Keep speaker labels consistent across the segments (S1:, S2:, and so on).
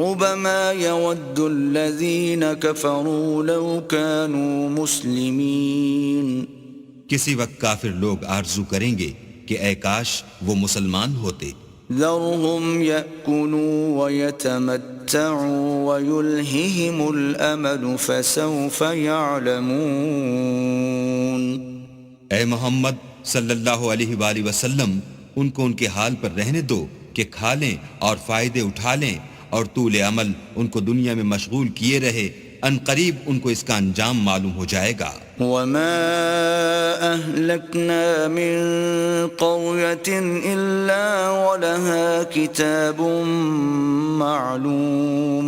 S1: ربما يود الذين كفروا لو كانوا مسلمين.
S2: کسی وقت کافر لوگ آرزو کریں گے کہ اے کاش وہ مسلمان ہوتے.
S1: ذرهم يأكلوا ويتمتعوا ويلههم الأمل فسوف يعلمون.
S2: اے محمد صلی اللہ علیہ وآلہ وسلم ان کو ان کے حال پر رہنے دو کہ کھا لیں اور فائدے اٹھا لیں اور طول عمل ان کو دنیا میں مشغول کیے رہے، ان قریب ان کو اس کا انجام معلوم ہو جائے گا.
S1: وما أهلكنا من قرية إلا ولها كتاب معلوم.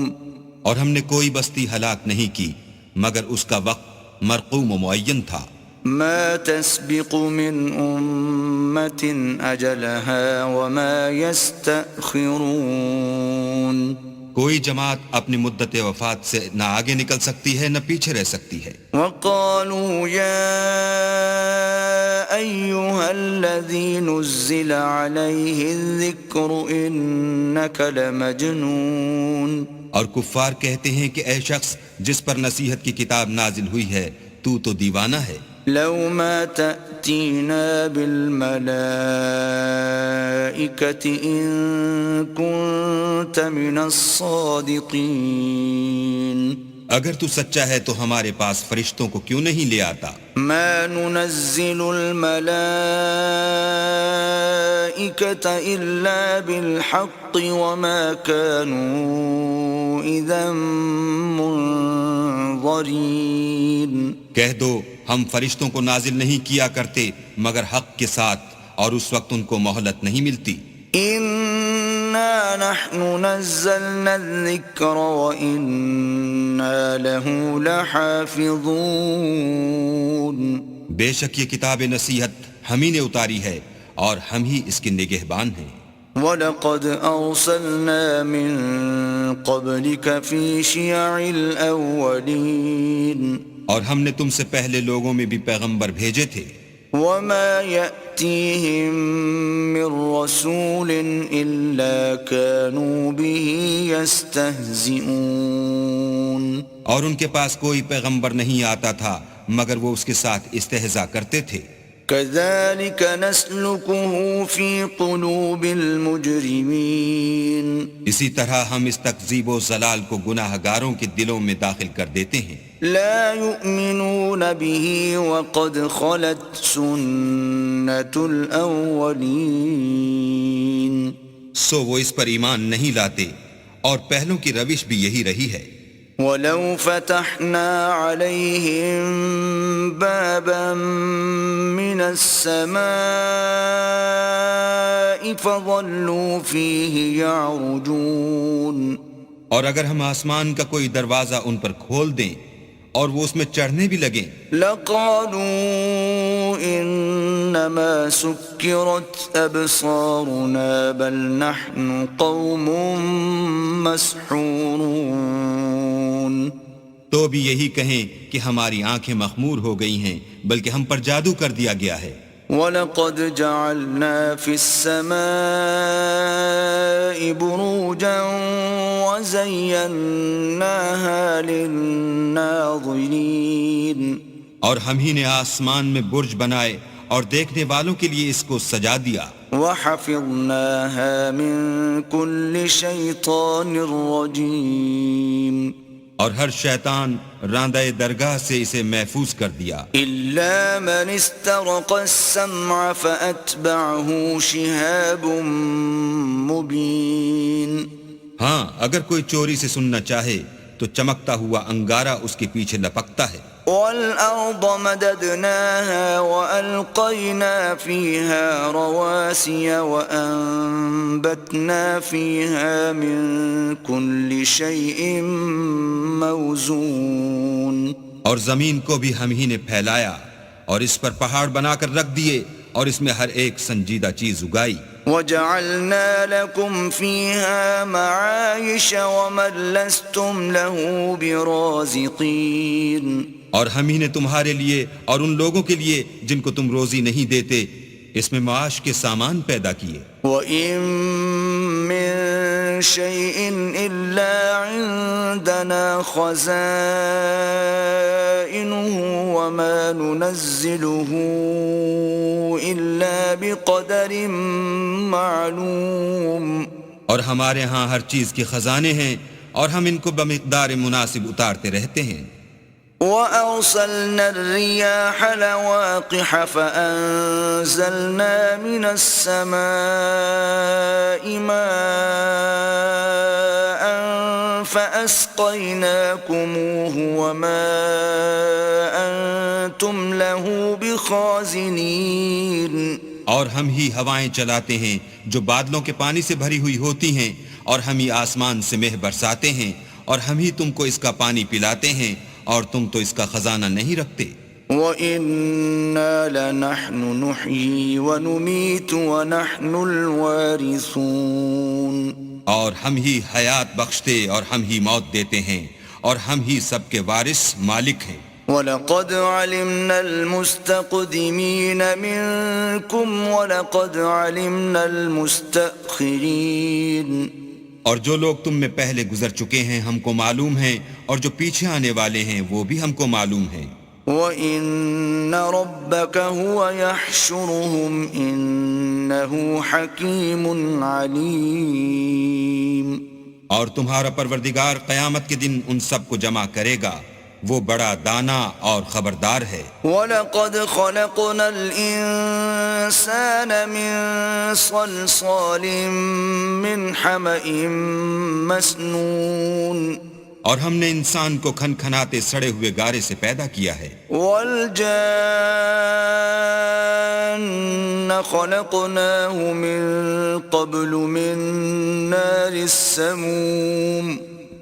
S2: اور ہم نے کوئی بستی ہلاک نہیں کی مگر اس کا وقت مرقوم و معین تھا.
S1: ما تسبق من أمة أجلها وما يستأخرون.
S2: کوئی جماعت اپنی مدت وفات سے نہ آگے نکل سکتی ہے نہ پیچھے رہ سکتی ہے.
S1: وقالوا يا أيها الذي نزل عليه الذكر إنك لمجنون.
S2: اور کفار کہتے ہیں کہ اے شخص جس پر نصیحت کی کتاب نازل ہوئی ہے تو دیوانہ ہے.
S1: لو ما تأتينا بالملائكة إن كنت من الصادقين.
S2: اگر تو سچا ہے تو ہمارے پاس فرشتوں کو کیوں نہیں لے آتا؟
S1: ما ننزل الملائكة إلا بالحق وما كانوا إذا منظرين.
S2: کہہ دو ہم فرشتوں کو نازل نہیں کیا کرتے مگر حق کے ساتھ اور اس وقت ان کو مہلت نہیں ملتی.
S1: إنا نحن نزلنا الذكر وإنا له لحافظون.
S2: بے شک یہ کتاب نصیحت ہم ہی نے اتاری ہے اور ہم ہی اس کے نگہبان ہیں.
S1: وَلَقَدْ أَرْسَلْنَا مِن قَبْلِكَ فِي شِيَعِ الْأَوَّلِينَ.
S2: اور ہم نے تم سے پہلے لوگوں میں بھی پیغمبر بھیجے تھے.
S1: وَمَا يَأْتِيهِم مِّن رَّسُولٍ إِلَّا كَانُوا بِهِ يَسْتَهْزِئُونَ.
S2: اور ان کے پاس کوئی پیغمبر نہیں آتا تھا مگر وہ اس کے ساتھ استہزاء کرتے تھے.
S1: كَذَلِكَ نَسْلُكُهُ فِي قُلُوبِ الْمُجْرِمِينَ.
S2: اسی طرح ہم اس تکذیب و ضلال کو گناہ گاروں کے دلوں میں داخل کر دیتے ہیں.
S1: لا يؤمنون به وقد خلت سنة الأولين.
S2: سو وہ اس پر ایمان نہیں لاتے اور پہلوں کی روش بھی یہی رہی ہے.
S1: ولو فتحنا عليهم بابا من السماء فظلوا فيه يعرجون.
S2: اور اگر ہم آسمان کا کوئی دروازہ ان پر کھول دیں اور وہ اس میں چڑھنے بھی لگیں
S1: لقالوا انما سكرت ابصارنا بل نحن قوم مسحورون.
S2: تو بھی یہی کہیں کہ ہماری آنکھیں مخمور ہو گئی ہیں بلکہ ہم پر جادو کر دیا گیا ہے.
S1: وَلَقَدْ جَعَلْنَا فِي السَّمَاءِ بُرُوجًا وَزَيَّنَّاهَا لِلنَّاظِرِينَ.
S2: اور ہم ہی نے آسمان میں برج بنائے اور دیکھنے والوں کے لیے اس کو سجا دیا.
S1: وَحَفِظْنَاهَا مِن كُلِّ شَيْطَانٍ رَّجِيمٍ.
S2: اور ہر شیطان راندہ درگاہ سے اسے محفوظ کر دیا.
S1: إِلَّا مَنِ اسْتَرَقَ السَّمْعَ فَأَتْبَعَهُ شِهَابٌ مُّبِينٌ.
S2: ہاں اگر کوئی چوری سے سننا چاہے تو چمکتا ہوا انگارہ اس کے پیچھے لپکتا ہے.
S1: وَالْأَرْضَ مَدَدْنَاهَا وَأَلْقَيْنَا فِيهَا رَوَاسِيَ وَأَنبَتْنَا فِيهَا مِن كُلِّ شَيْءٍ مَّوْزُونٍ.
S2: اور زمین کو بھی ہم ہی نے پھیلایا اور اس پر پہاڑ بنا کر رکھ دیے اور اس میں ہر ایک سنجیدہ چیز اگائی.
S1: وَجَعَلْنَا لَكُمْ فِيهَا مَعَايِشَ وَمَن لَّسْتُمْ لَهُ بِرَازِقِينَ.
S2: اور ہم ہی نے تمہارے لیے اور ان لوگوں کے لیے جن کو تم روزی نہیں دیتے اس میں معاش کے سامان پیدا کیے.
S1: وَإِن مِّن شَيْءٍ إِلَّا عندنا خزائنه وما ننزله إلا بقدر معلوم.
S2: اور ہمارے ہاں ہر چیز کے خزانے ہیں اور ہم ان کو بمقدار مناسب اتارتے رہتے ہیں.
S1: وَأَرْسَلْنَا الرِّيَاحَ لَوَاقِحَ فَأَنزَلْنَا مِنَ السَّمَاءِ مَاءً فَأَسْقَيْنَاكُمُوهُ وَمَا أَنْتُمْ لَهُ بِخَازِنِينَ.
S2: اور ہم ہی ہوائیں چلاتے ہیں جو بادلوں کے پانی سے بھری ہوئی ہوتی ہیں، اور ہم ہی آسمان سے مہ برساتے ہیں، اور ہم ہی تم کو اس کا پانی پلاتے ہیں، اور تم تو اس کا خزانہ نہیں رکھتے.
S1: وَإِنَّا لَنَحْنُ نُحْيِي وَنُمِيتُ وَنَحْنُ الْوَارِثُونَ.
S2: اور ہم ہی حیات بخشتے اور ہم ہی موت دیتے ہیں، اور ہم ہی سب کے وارث مالک ہیں.
S1: وَلَقَدْ عَلِمْنَا الْمُسْتَقْدِمِينَ مِنْكُمْ وَلَقَدْ عَلِمْنَا الْمُسْتَأْخِرِينَ.
S2: اور جو لوگ تم میں پہلے گزر چکے ہیں ہم کو معلوم ہیں، اور جو پیچھے آنے والے ہیں وہ بھی ہم کو معلوم ہیں.
S1: وَإِنَّ رَبَّكَ هُوَ يَحْشُرُهُمْ إِنَّهُ حَكِيمٌ عَلِيمٌ.
S2: اور تمہارا پروردگار قیامت کے دن ان سب کو جمع کرے گا، وہ بڑا دانا اور خبردار ہے.
S1: وَلَقَدْ خَلَقْنَا الْإِنسَانَ مِنْ صَلْصَالٍ مِّنْ حَمَإٍ مَسْنُونٍ.
S2: اور ہم نے انسان کو کھنکھناتے سڑے ہوئے گارے سے پیدا کیا ہے.
S1: وَالْجَانَّ خَلَقْنَاهُ مِنْ قَبْلُ مِنْ نَارِ السَّمُومِ.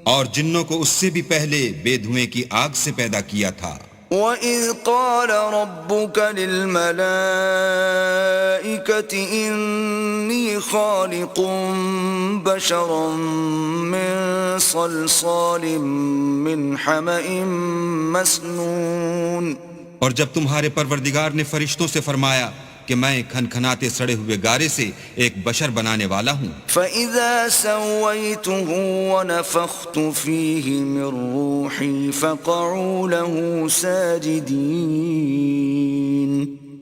S2: اور جنوں کو اس سے بھی پہلے بے دھوئیں کی آگ سے پیدا کیا تھا.
S1: وَإِذْ قَالَ رَبُّكَ لِلْمَلَائِكَةِ إِنِّي خَالِقٌ بَشَرًا مِّن صَلْصَالٍ مِّنْ حَمَإٍ مَسْنُونٍ.
S2: اور جب تمہارے پروردگار نے فرشتوں سے فرمایا کہ میں کھنکھناتے سڑے ہوئے گارے سے ایک بشر بنانے والا ہوں.
S1: فَإِذَا سَوَّيْتُهُ وَنَفَخْتُ فِيهِ مِنْ رُوحِي فَقَعُوا لَهُ سَاجِدِينَ.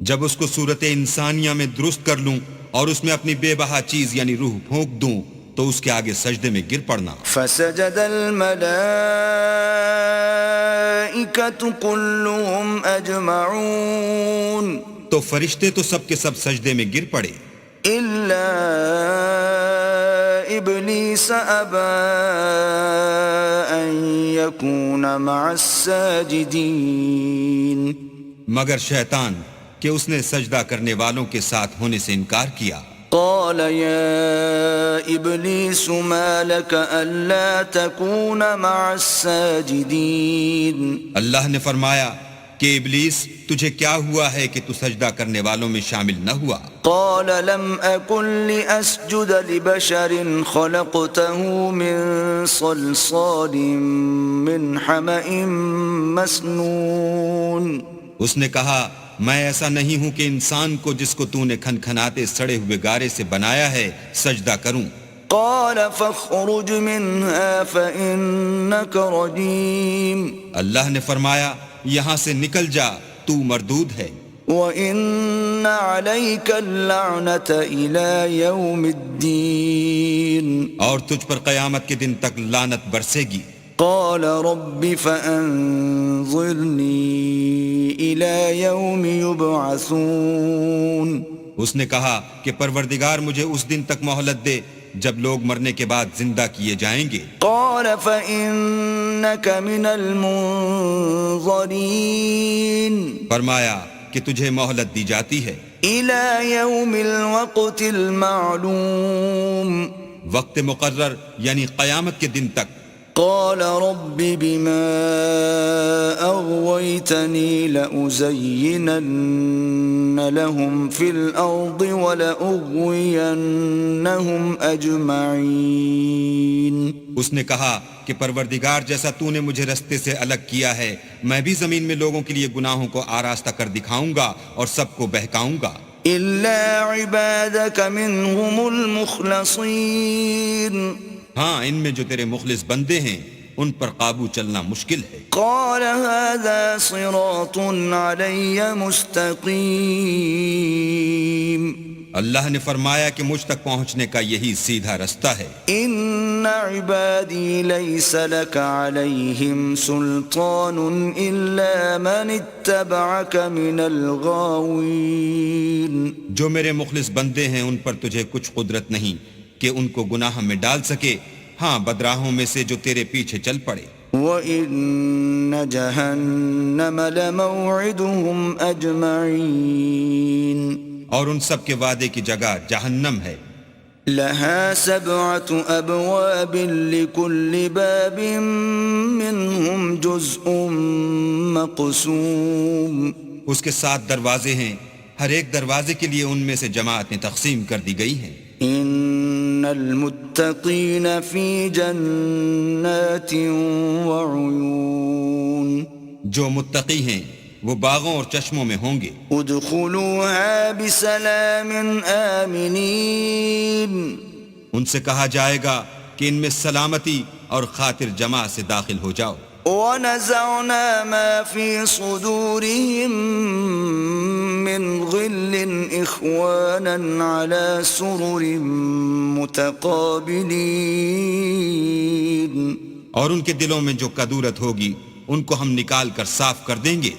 S2: جب اس کو صورت انسانیہ میں درست کر لوں اور اس میں اپنی بے بہا چیز یعنی روح پھونک دوں تو اس کے آگے سجدے میں گر پڑنا.
S1: فَسَجَدَ الْمَلَائِكَةُ كُلُّهُمْ أَجْمَعُونَ.
S2: تو فرشتے تو سب کے سب سجدے میں گر پڑے
S1: إِلَّا إِبْلِيسَ أَبَى أَن يَكُونَ مَعَ السَّاجِدِينَ.
S2: مگر شیطان کہ اس نے سجدہ کرنے والوں کے ساتھ ہونے سے انکار کیا.
S1: قال يا إبليس ما لك ألا تكون مع الساجدين.
S2: اللہ نے فرمایا کہ ابلیس تجھے کیا ہوا ہے کہ تو سجدہ کرنے والوں میں شامل نہ ہوا.
S1: قال لم أكن لأسجد لبشر خلقته من صلصال من حمأ مسنون.
S2: اس نے کہا میں ایسا نہیں ہوں کہ انسان کو جس کو تو نے کھنکھناتے سڑے ہوئے گارے سے بنایا ہے سجدہ کروں.
S1: قال فاخرج منها فإنك رجيم.
S2: اللہ نے فرمایا یہاں سے نکل جا تو مردود ہے.
S1: وَإِنَّ عَلَيْكَ اللَّعْنَةَ إِلَى يَوْمِ الدِّينِ.
S2: اور تجھ پر قیامت کے دن تک لعنت برسے گی.
S1: قال رب فأنظرني إلى يوم يبعثون.
S2: اس نے کہا کہ پروردگار مجھے اس دن تک مہلت دے جب لوگ مرنے کے بعد زندہ کیے جائیں گے.
S1: قال فإنك من المنظرين.
S2: فرمایا کہ تجھے مہلت دی جاتی ہے
S1: إلى يوم الوقت المعلوم.
S2: وقت مقرر یعنی قیامت کے دن تک.
S1: قال رب بما أغويتني لأزينن لهم في الأرض ولأغوينهم أجمعين.
S2: اس نے کہا کہ پروردگار جیسا تو نے مجھے رستے سے الگ کیا ہے میں بھی زمین میں لوگوں کے لیے گناہوں کو آراستہ کر دکھاؤں گا اور سب کو بہکاؤں گا.
S1: إلا عبادك منهم المخلصين.
S2: ہاں ان میں جو تیرے مخلص بندے ہیں ان پر قابو چلنا مشکل ہے۔
S1: قال هذا صراط علي مستقيم
S2: اللہ نے فرمایا کہ مجھ تک پہنچنے کا یہی سیدھا رستہ ہے۔
S1: ان عبادی لیس لك عليهم سلطان الا من اتبعك من الغاوين۔
S2: جو میرے مخلص بندے ہیں ان پر تجھے کچھ قدرت نہیں کہ ان کو گناہ میں ڈال سکے، ہاں بدراہوں میں سے جو تیرے پیچھے چل پڑے۔
S1: وَإِنَّ جَهَنَّمَ لَمَوْعِدُهُمْ أَجْمَعِينَ
S2: اور ان سب کے وعدے کی جگہ جہنم ہے۔
S1: لَهَا 7 أَبْوَابٍ لِكُلِّ بَابٍ مِّنْهُمْ جُزْءٌ مَّقْسُومٌ۔
S2: اس کے 7 دروازے ہیں، ہر ایک دروازے کے لیے ان میں سے جماعتیں تقسیم کر دی گئی ہیں۔
S1: ان المتقین فی جنات وعیون۔
S2: جو متقی ہیں وہ باغوں اور چشموں میں ہوں گے۔
S1: ادخلوها بسلام آمنین۔
S2: ان سے کہا جائے گا کہ ان میں سلامتی اور خاطر جمع سے داخل ہو جاؤ۔
S1: وَنَزَعْنَا مَا فِي صُدُورِهِم مِّنْ غِلٍّ إِخْوَانًا عَلَى سُرُرٍ مُتَقَابِلِينَ۔
S2: اور ان کے دلوں میں جو کدورت ہوگی ان کو ہم نکال کر صاف کر دیں گے،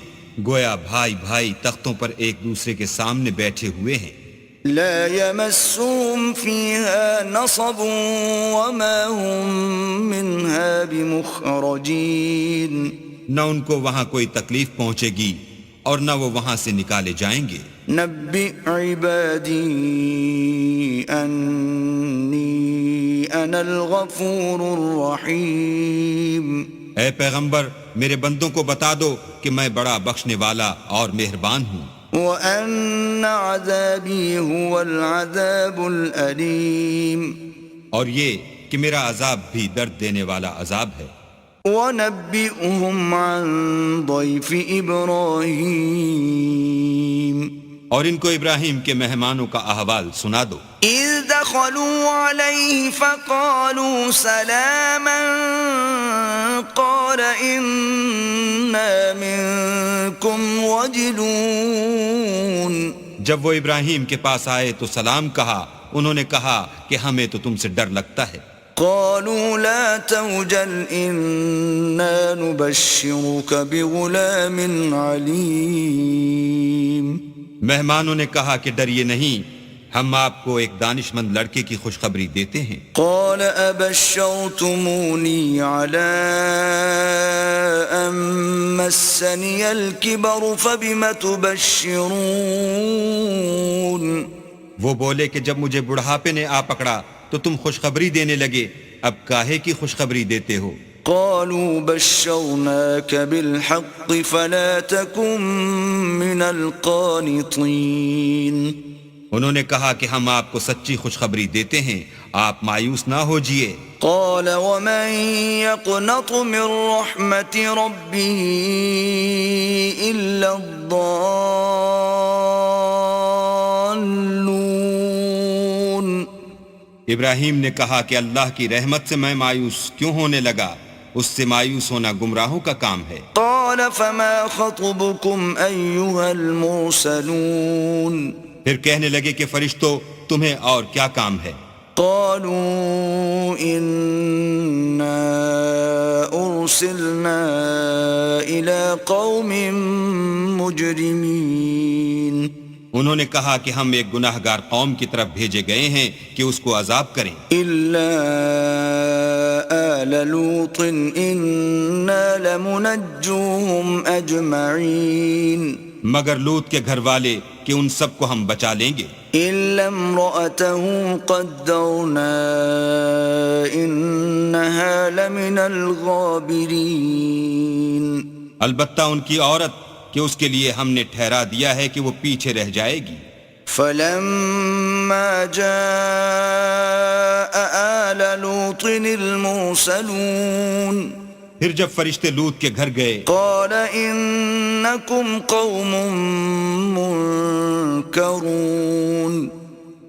S2: گویا بھائی بھائی تختوں پر ایک دوسرے کے سامنے بیٹھے ہوئے ہیں۔
S1: لا يمسهم فيها نصب وما هم منها بمخرجين۔
S2: نہ ان کو وہاں کوئی تکلیف پہنچے گی اور نہ وہ وہاں سے نکالے جائیں گے۔
S1: نبئ عبادی انی انا الغفور الرحیم۔
S2: اے پیغمبر میرے بندوں کو بتا دو کہ میں بڑا بخشنے والا اور مہربان ہوں۔
S1: وَأَنَّ عَذَابِي هُوَ الْعَذَابُ الْأَلِيمُ۔ اور
S2: یہ کہ میرا عذاب بھی درد دینے والا عذاب ہے۔
S1: وَنَبِّئْهُمْ عَنْ ضَيْفِ إِبْرَاهِيمَ۔
S2: اور ان کو ابراہیم کے مہمانوں کا احوال سنا دو۔
S1: اِذْ دَخَلُوا عَلَيْهِ فَقَالُوا سَلَامًا قَالَ إِنَّا مِنْكُمْ وَجِلُونَ۔
S2: جب وہ ابراہیم کے پاس آئے تو سلام کہا، انہوں نے کہا کہ ہمیں تو تم سے ڈر لگتا ہے۔
S1: قالوا لا توجل إنا نبشرك بغلام عليم۔
S2: مہمانوں نے کہا کہ ڈریے نہیں، ہم آپ کو ایک دانشمند لڑکے کی خوشخبری دیتے ہیں۔
S1: قال أبشرتموني على أن مسني الكبر فبم تبشرون۔
S2: وہ بولے کہ جب مجھے بڑھاپے نے آ پکڑا تو تم خوشخبری دینے لگے، اب کاہے کی خوشخبری دیتے ہو؟
S1: قالوا بشرناك بالحق فلا تكن من القانطين۔
S2: انہوں نے کہا کہ ہم آپ کو سچی خوشخبری دیتے ہیں، آپ مایوس نہ ہوجئے۔
S1: قال ومن يقنط من رحمة ربه إلا الضالون۔
S2: ابراہیم نے کہا کہ اللہ کی رحمت سے میں مایوس کیوں ہونے لگا؟ اس سے مایوس ہونا گمراہوں کا کام ہے۔
S1: قال فما خطبكم أيها المرسلون۔
S2: پھر کہنے لگے کہ فرشتوں تمہیں اور کیا کام ہے؟
S1: قالوا إنا أرسلنا إلى قوم مجرمين۔
S2: انہوں نے کہا کہ ہم ایک گناہ گار قوم کی طرف بھیجے گئے ہیں کہ اس کو عذاب کریں۔
S1: إلا آل لوط إنا لمنجوهم أجمعين۔
S2: مگر لوط کے گھر والے کہ ان سب کو ہم بچا لیں گے۔
S1: إلا امرأته قدرنا إنها لمن الغابرين۔
S2: البتہ ان کی عورت کہ اس کے لیے ہم نے ٹھہرا دیا ہے کہ وہ پیچھے رہ جائے گی۔
S1: فلما جاء آل لوط المرسلون۔
S2: پھر جب فرشتے لوط کے گھر گئے
S1: قال إنكم قوم منكرون۔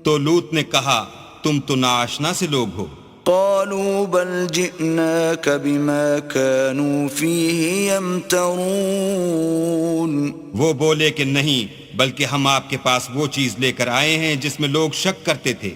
S2: تو لوط نے کہا تم تو ناآشنا سے لوگ ہو۔
S1: قالوا بل جئناك بما كانوا فيه يمترون
S2: وہ بولے کہ نہیں، بلکہ ہم آپ کے پاس وہ چیز لے کر آئے ہیں جس میں لوگ شک کرتے تھے۔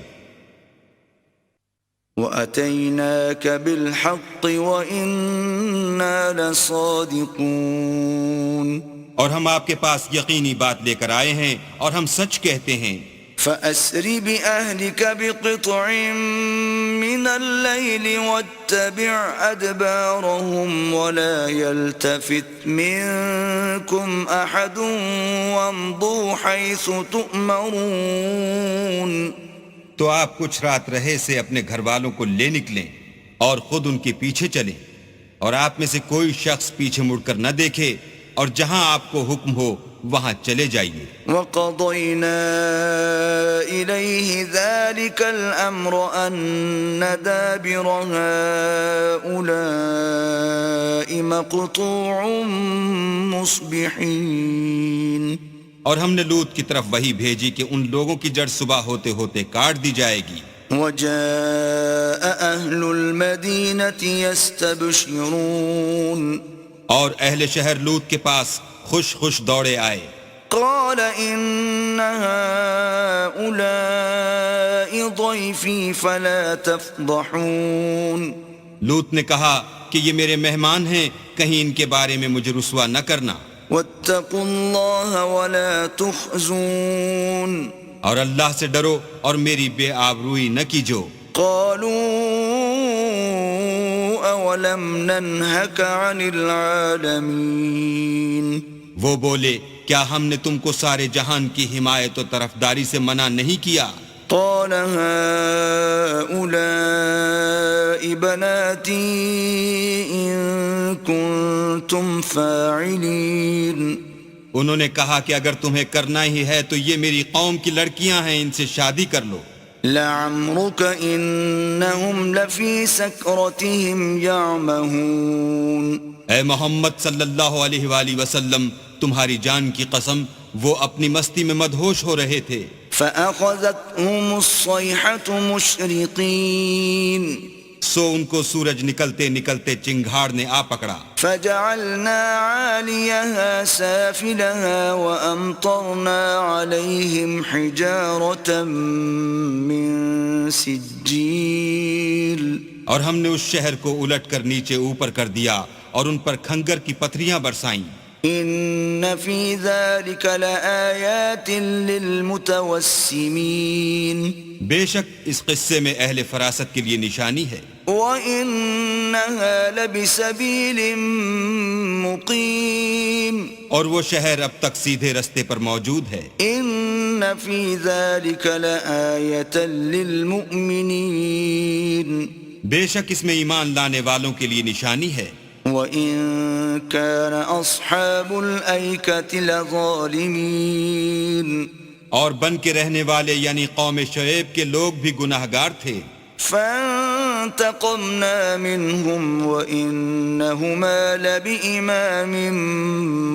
S1: وَأَتَيْنَاكَ بِالْحَقِّ وَإِنَّا لَصَادِقُونَ
S2: اور ہم آپ کے پاس یقینی بات لے کر آئے ہیں اور ہم سچ کہتے ہیں۔
S1: فَأَسْرِ بِأَهْلِكَ بِقِطْعٍ مِّنَ اللَّيْلِ وَاتَّبِعْ أَدْبَارَهُمْ وَلَا يَلْتَفِتْ مِنكُمْ أَحَدٌ وَامْضُوا حَيْثُ تُؤْمَرُونَ۔
S2: تو آپ کچھ رات رہے سے اپنے گھر والوں کو لے نکلیں اور خود ان کے پیچھے چلیں، اور آپ میں سے کوئی شخص پیچھے مڑ کر نہ دیکھے، اور جہاں آپ کو حکم ہو وہاں چلے جائیے۔
S1: وَقَضَيْنَا إِلَيْهِ ذَلِكَ الْأَمْرَ أَنَّ دَابِرَ هَٰؤُلَاءِ مَقْطُوعٌ مُّصْبِحِينَ۔
S2: اور ہم نے لوط کی طرف وحی بھیجی کہ ان لوگوں کی جڑ صبح ہوتے ہوتے کاٹ دی جائے گی۔
S1: وَجَاءَ أَهْلُ الْمَدِينَةِ يَسْتَبْشِرُونَ۔
S2: اور اہل شہر لوط کے پاس خوش خوش دوڑے آئے۔
S1: قَالَ إِنَّ هَٰؤُلَاءِ ضَيْفِي فَلَا تَفْضَحُونِ۔
S2: لوط نے کہا کہ یہ میرے مہمان ہیں، کہیں ان کے بارے میں مجھے رسوا نہ کرنا۔
S1: وَاتَّقُوا اللَّهَ وَلَا تُخْزُونِ۔
S2: اور اللہ سے ڈرو اور میری بے آبروئی نہ کیجو۔
S1: قَالُوا أَوَلَمْ نَنْهَكَ عَنِ الْعَالَمِينَ۔
S2: وہ بولے کیا ہم نے تم کو سارے جہان کی حمایت و طرفداری سے منع نہیں کیا؟
S1: قَالَ هَٰؤُلَاءِ بَنَاتِي إِن كُنتُمْ فَاعِلِينَ۔
S2: انہوں نے کہا کہ اگر تمہیں کرنا ہی ہے تو یہ میری قوم کی لڑکیاں ہیں، ان سے شادی کر لو۔
S1: لَعَمْرُكَ إِنَّهُمْ لَفِي سَكْرَتِهِمْ يَعْمَهُونَ۔
S2: اے محمد صلی اللہ علیہ وآلہ وسلم، تمہاری جان کی قسم وہ اپنی مستی میں مدہوش ہو رہے تھے۔
S1: فَأَخَذَتْهُمُ الصَّيْحَةُ مُشْرِقِينَ۔
S2: سو ان کو سورج نکلتے نکلتے چنگھاڑ نے آ پکڑا۔
S1: فَجَعَلْنَا عَالِيَهَا سَافِلَهَا وَأَمْطَرْنَا عَلَيْهِمْ حِجَارَةً مِّن سِجِّيلٍ۔
S2: اور ہم نے اس شہر کو الٹ کر نیچے اوپر کر دیا اور ان پر کھنگر کی پتھریاں برسائیں۔
S1: إِنَّ فِي ذَلِكَ لَآيَاتٍ لِّلْمُتَوَسِّمِينَ۔
S2: بے شک اس قصے میں اہل فراست کے لیے نشانی ہے۔
S1: وَإِنَّهَا لَبِسَبِيلٍ مُّقِيمٍ۔
S2: اور وہ شہر اب تک سیدھے رستے پر موجود ہے۔
S1: إِنَّ فِي ذَلِكَ لَآيَةً لِّلْمُؤْمِنِينَ۔
S2: بے شک اس میں ایمان لانے والوں کے لیے نشانی ہے۔
S1: وَإِن كَانَ أَصْحَابُ الْأَيْكَةِ لَظَالِمِينَ۔
S2: اور بن کے رہنے والے یعنی قوم شعیب کے لوگ بھی گناہ گار تھے۔
S1: فَانْتَقَمْنَا مِنْهُمْ وَإِنَّهُمَا لَبِإِمَامٍ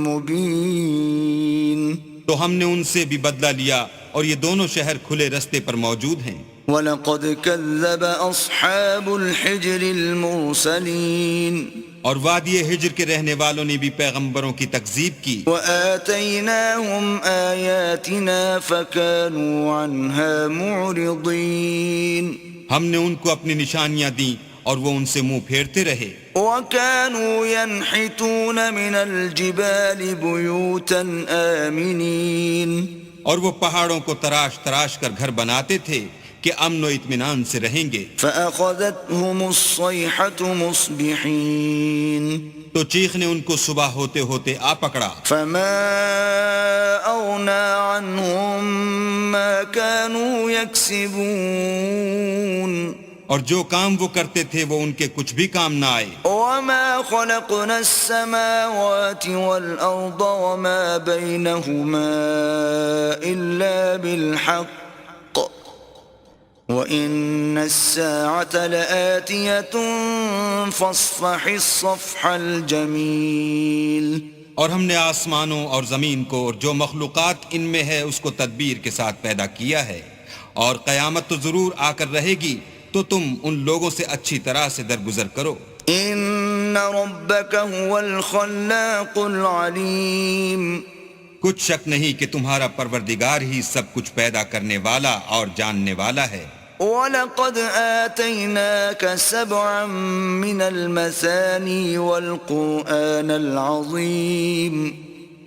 S1: مُّبِينٍ۔
S2: تو ہم نے ان سے بھی بدلہ لیا اور یہ دونوں شہر کھلے رستے پر موجود ہیں۔
S1: وَلَقَدْ كَذَّبَ أَصْحَابُ الْحِجْرِ الْمُرْسَلِينَ۔
S2: اور وادی ہجر کے رہنے والوں نے بھی پیغمبروں کی تکذیب کی۔
S1: وَآتَيْنَاهُمْ آيَاتِنَا فَكَانُوا عَنْهَا مُعْرِضِينَ۔
S2: ہم نے ان کو اپنی نشانیاں دیں اور وہ ان سے منہ پھیرتے رہے۔
S1: وَكَانُوا يَنْحِتُونَ مِنَ الْجِبَالِ بُيُوتًا آمِنِينَ۔
S2: اور وہ پہاڑوں کو تراش تراش کر گھر بناتے تھے کہ امن و اطمینان سے رہیں گے۔
S1: فَأَخَذَتْهُمُ الصَّيْحَةُ مُصْبِحِينَ۔
S2: تو چیخ نے ان کو صبح ہوتے ہوتے آ پکڑا۔
S1: فَمَا أَغْنَىٰ عَنْهُم مَّا كَانُوا يَكْسِبُونَ۔
S2: اور جو کام وہ کرتے تھے وہ ان کے کچھ بھی کام نہ آئے۔
S1: وَمَا خَلَقْنَا السَّمَاوَاتِ وَالْأَرْضَ وَمَا بَيْنَهُمَا إِلَّا بِالْحَقِّ وَإِنَّ السَّاعَةَ لَآتِيَةٌ فَاصْفَحِ الصَّفْحَ الْجَمِيلَ۔
S2: اور ہم نے آسمانوں اور زمین کو اور جو مخلوقات ان میں ہے اس کو تدبیر کے ساتھ پیدا کیا ہے، اور قیامت تو ضرور آ کر رہے گی، تو تم ان لوگوں سے اچھی طرح سے درگزر کرو۔
S1: ان ربك هو الخلاق العليم
S2: کچھ شک نہیں کہ تمہارا پروردگار ہی سب کچھ پیدا کرنے والا اور جاننے والا ہے۔
S1: وَلَقَدْ آتَيْنَاكَ سَبْعًا مِّنَ الْمَثَانِي وَالْقُرْآنَ الْعَظِيمِ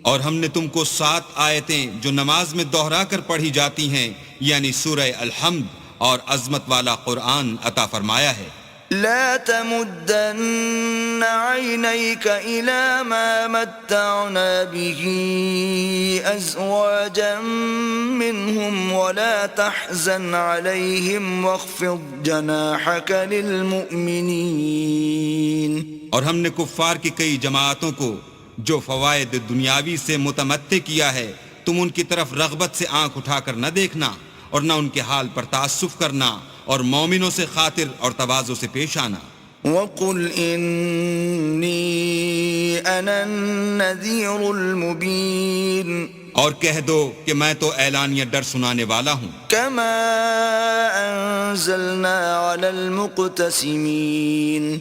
S2: اور ہم نے تم کو 7 آیتیں جو نماز میں دہرا کر پڑھی جاتی ہیں یعنی سورہ الحمد اور عظمت والا قرآن عطا فرمایا ہے۔
S1: لا تمدن عينيك إلى ما متعنا به أزواجا منهم ولا تحزن عليهم واخفض جناحك للمؤمنين۔
S2: اور ہم نے کفار کی کئی جماعتوں کو جو فوائد دنیاوی سے متمتع کیا ہے تم ان کی طرف رغبت سے آنکھ اٹھا کر نہ دیکھنا اور نہ ان کے حال پر تعسف کرنا اور مومنوں سے خاطر اور تواضع سے پیش آنا۔
S1: وَقُلْ إِنِّي أَنَا النَّذِيرُ الْمُبِينُ
S2: اور کہہ دو کہ میں تو اعلانیہ ڈر سنانے والا ہوں۔
S1: كَمَا أَنزَلْنَا عَلَى الْمُقْتَسِمِينَ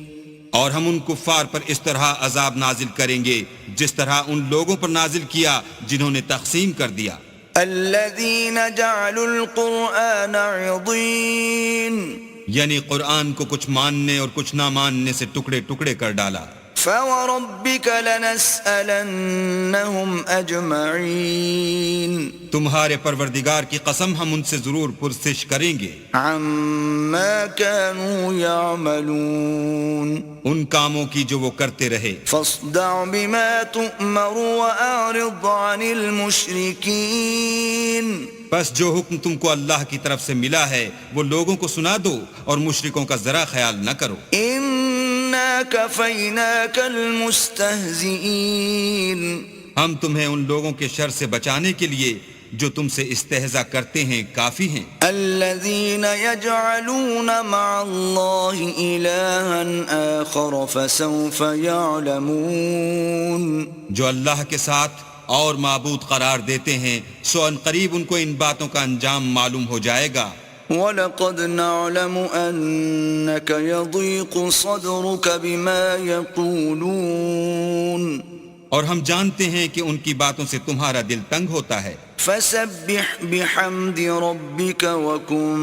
S2: اور ہم ان کفار پر اس طرح عذاب نازل کریں گے جس طرح ان لوگوں پر نازل کیا جنہوں نے تقسیم کر دیا۔
S1: الذين جعلوا القرآن عضين
S2: یعنی قرآن کو کچھ ماننے اور کچھ نہ ماننے سے ٹکڑے ٹکڑے کر ڈالا۔
S1: فوربك لنسألنهم أجمعين
S2: تمہارے پروردگار کی قسم ہم ان سے ضرور پرسش کریں گے
S1: عما كانوا يعملون
S2: ان کاموں کی جو وہ کرتے رہے۔
S1: فاصدع بما تؤمر وأعرض عن المشركين
S2: بس جو حکم تم کو اللہ کی طرف سے ملا ہے وہ لوگوں کو سنا دو اور مشرکوں کا ذرا خیال نہ کرو۔
S1: إنا كفيناك المستهزئين
S2: ہم تمہیں ان لوگوں کے شر سے بچانے کے لیے جو تم سے استہزاء کرتے ہیں کافی ہیں۔
S1: الذين يجعلون مع الله إلها آخر فسوف يعلمون
S2: جو اللہ کے ساتھ اور معبود قرار دیتے ہیں سو ان قریب ان کو ان باتوں کا انجام معلوم ہو جائے گا۔
S1: وَلَقَدْ نَعْلَمُ أَنَّكَ يَضِيقُ صَدْرُكَ بِمَا يَقُولُونَ
S2: اور ہم جانتے ہیں کہ ان کی باتوں سے تمہارا دل تنگ ہوتا ہے۔
S1: فَسَبِّحْ بِحَمْدِ رَبِّكَ وَكُن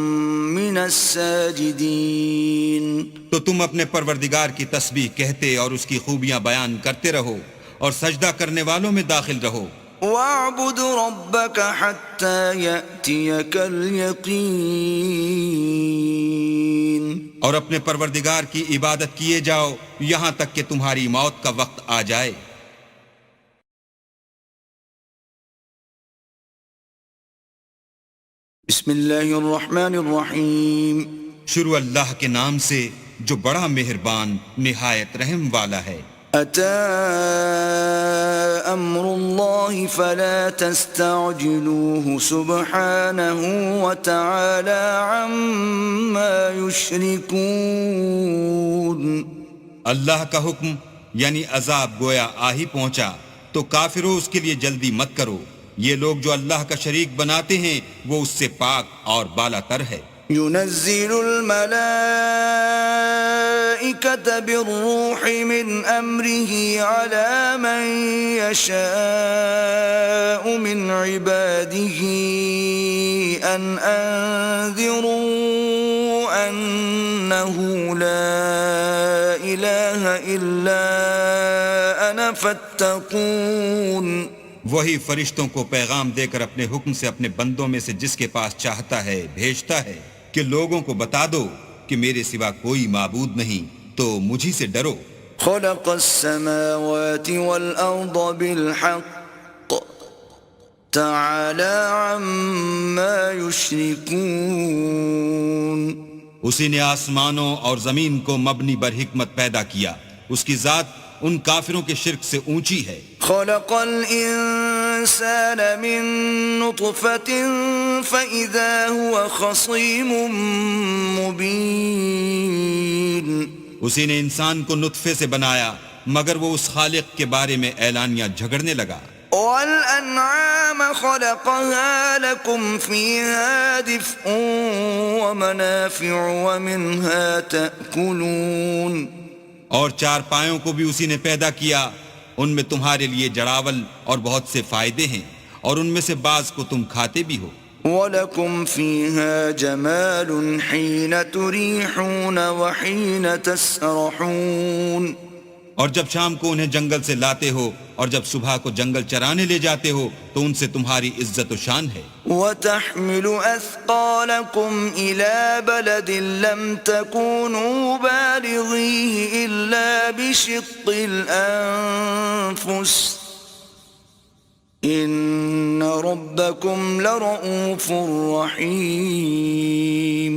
S1: مِّنَ السَّاجِدِينَ
S2: تو تم اپنے پروردگار کی تسبیح کہتے اور اس کی خوبیاں بیان کرتے رہو اور سجدہ کرنے والوں میں داخل رہو۔
S1: وَاعْبُدْ رَبَّكَ حَتَّى يَأْتِيَكَ الْيَقِينُ
S2: اور اپنے پروردگار کی عبادت کیے جاؤ یہاں تک کہ تمہاری موت کا وقت آ جائے۔
S1: بسم اللہ الرحمن الرحیم
S2: شروع اللہ کے نام سے جو بڑا مہربان نہایت رحم والا ہے۔
S1: أتى أمر الله فلا تستعجلوه سبحانه وتعالى عما يشركون
S2: اللہ کا حکم یعنی عذاب گویا آ ہی پہنچا تو کافروں اس کے لیے جلدی مت کرو، یہ لوگ جو اللہ کا شریک بناتے ہیں وہ اس سے پاک اور بالا تر ہے۔
S1: ينزل الملائكة بالروح من أمره على من يشاء من عباده أن أنذروا أنه لا إله إلا أنا فاتقون
S2: وہی فرشتوں کو پیغام دے کر اپنے حکم سے اپنے بندوں میں سے جس کے پاس چاہتا ہے بھیجتا ہے کہ لوگوں کو بتا دو کہ میرے سوا کوئی معبود نہیں تو مجھی سے ڈرو۔
S1: خلق السماوات والأرض بالحق تعالى عما يشركون
S2: اسی نے آسمانوں اور زمین کو مبنی بر حکمت پیدا کیا، اس کی ذات ان کافروں کے شرک سے اونچی ہے۔
S1: خلق الإنسان من نطفة فإذا هو خصيم مبين
S2: اسی نے انسان کو نطفے سے بنایا مگر وہ اس خالق کے بارے میں اعلانیہ جھگڑنے لگا۔
S1: وَالْأَنْعَامَ خَلَقَهَا لَكُمْ فِيهَا دِفْءٌ وَمَنَافِعُ وَمِنْهَا تَأْكُلُونَ
S2: اور چار پایوں کو بھی اسی نے پیدا کیا، ان میں تمہارے لیے جڑاول اور بہت سے فائدے ہیں، اور ان میں سے بعض کو تم کھاتے بھی ہو۔
S1: وَلَكُمْ فِيهَا جَمَالٌ حِينَ تُرِيحُونَ وَحِينَ تَسْرَحُونَ،
S2: اور جب شام کو انہیں جنگل سے لاتے ہو اور جب صبح کو جنگل چرانے لے جاتے ہو تو ان سے تمہاری عزت و شان ہے۔
S1: وَتَحْمِلُ أَثْقَالَكُمْ إِلَى بَلَدٍ لَمْ تَكُونُوا بَالِغِيهِ إِلَّا بِشِقِّ الْأَنفُسِ إِنَّ رَبَّكُمْ لَرَءُوفٌ رَحِيمٌ۔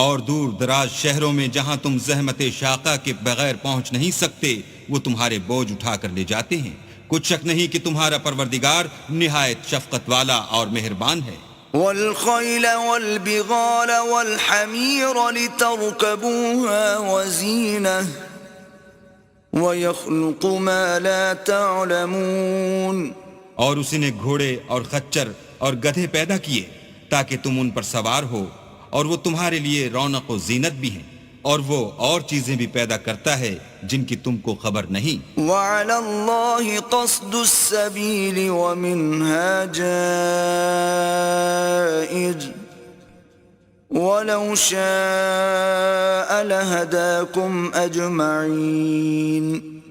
S2: اور دور دراز شہروں میں جہاں تم زحمت شاقہ کے بغیر پہنچ نہیں سکتے وہ تمہارے بوجھ اٹھا کر لے جاتے ہیں، کچھ شک نہیں کہ تمہارا پروردگار نہایت شفقت والا اور مہربان ہے۔
S1: وَالْخَيْلَ وَالْبِغَالَ وَالْحَمِيرَ لِتَرْكَبُوهَا وَزِينَةً وَيَخْلُقُ مَا لَا تَعْلَمُونَ،
S2: اور اسی نے گھوڑے اور خچر اور گدھے پیدا کیے تاکہ تم ان پر سوار ہو، اور وہ تمہارے لیے رونق و زینت بھی ہیں، اور وہ اور چیزیں بھی پیدا کرتا ہے جن کی تم کو خبر نہیں۔
S1: وَعَلَى اللَّهِ قَصْدُ السَّبِيلِ وَمِنْهَا جَائِرٌ وَلَوْ شَاءَ لَهَدَاكُمْ أَجْمَعِينَ۔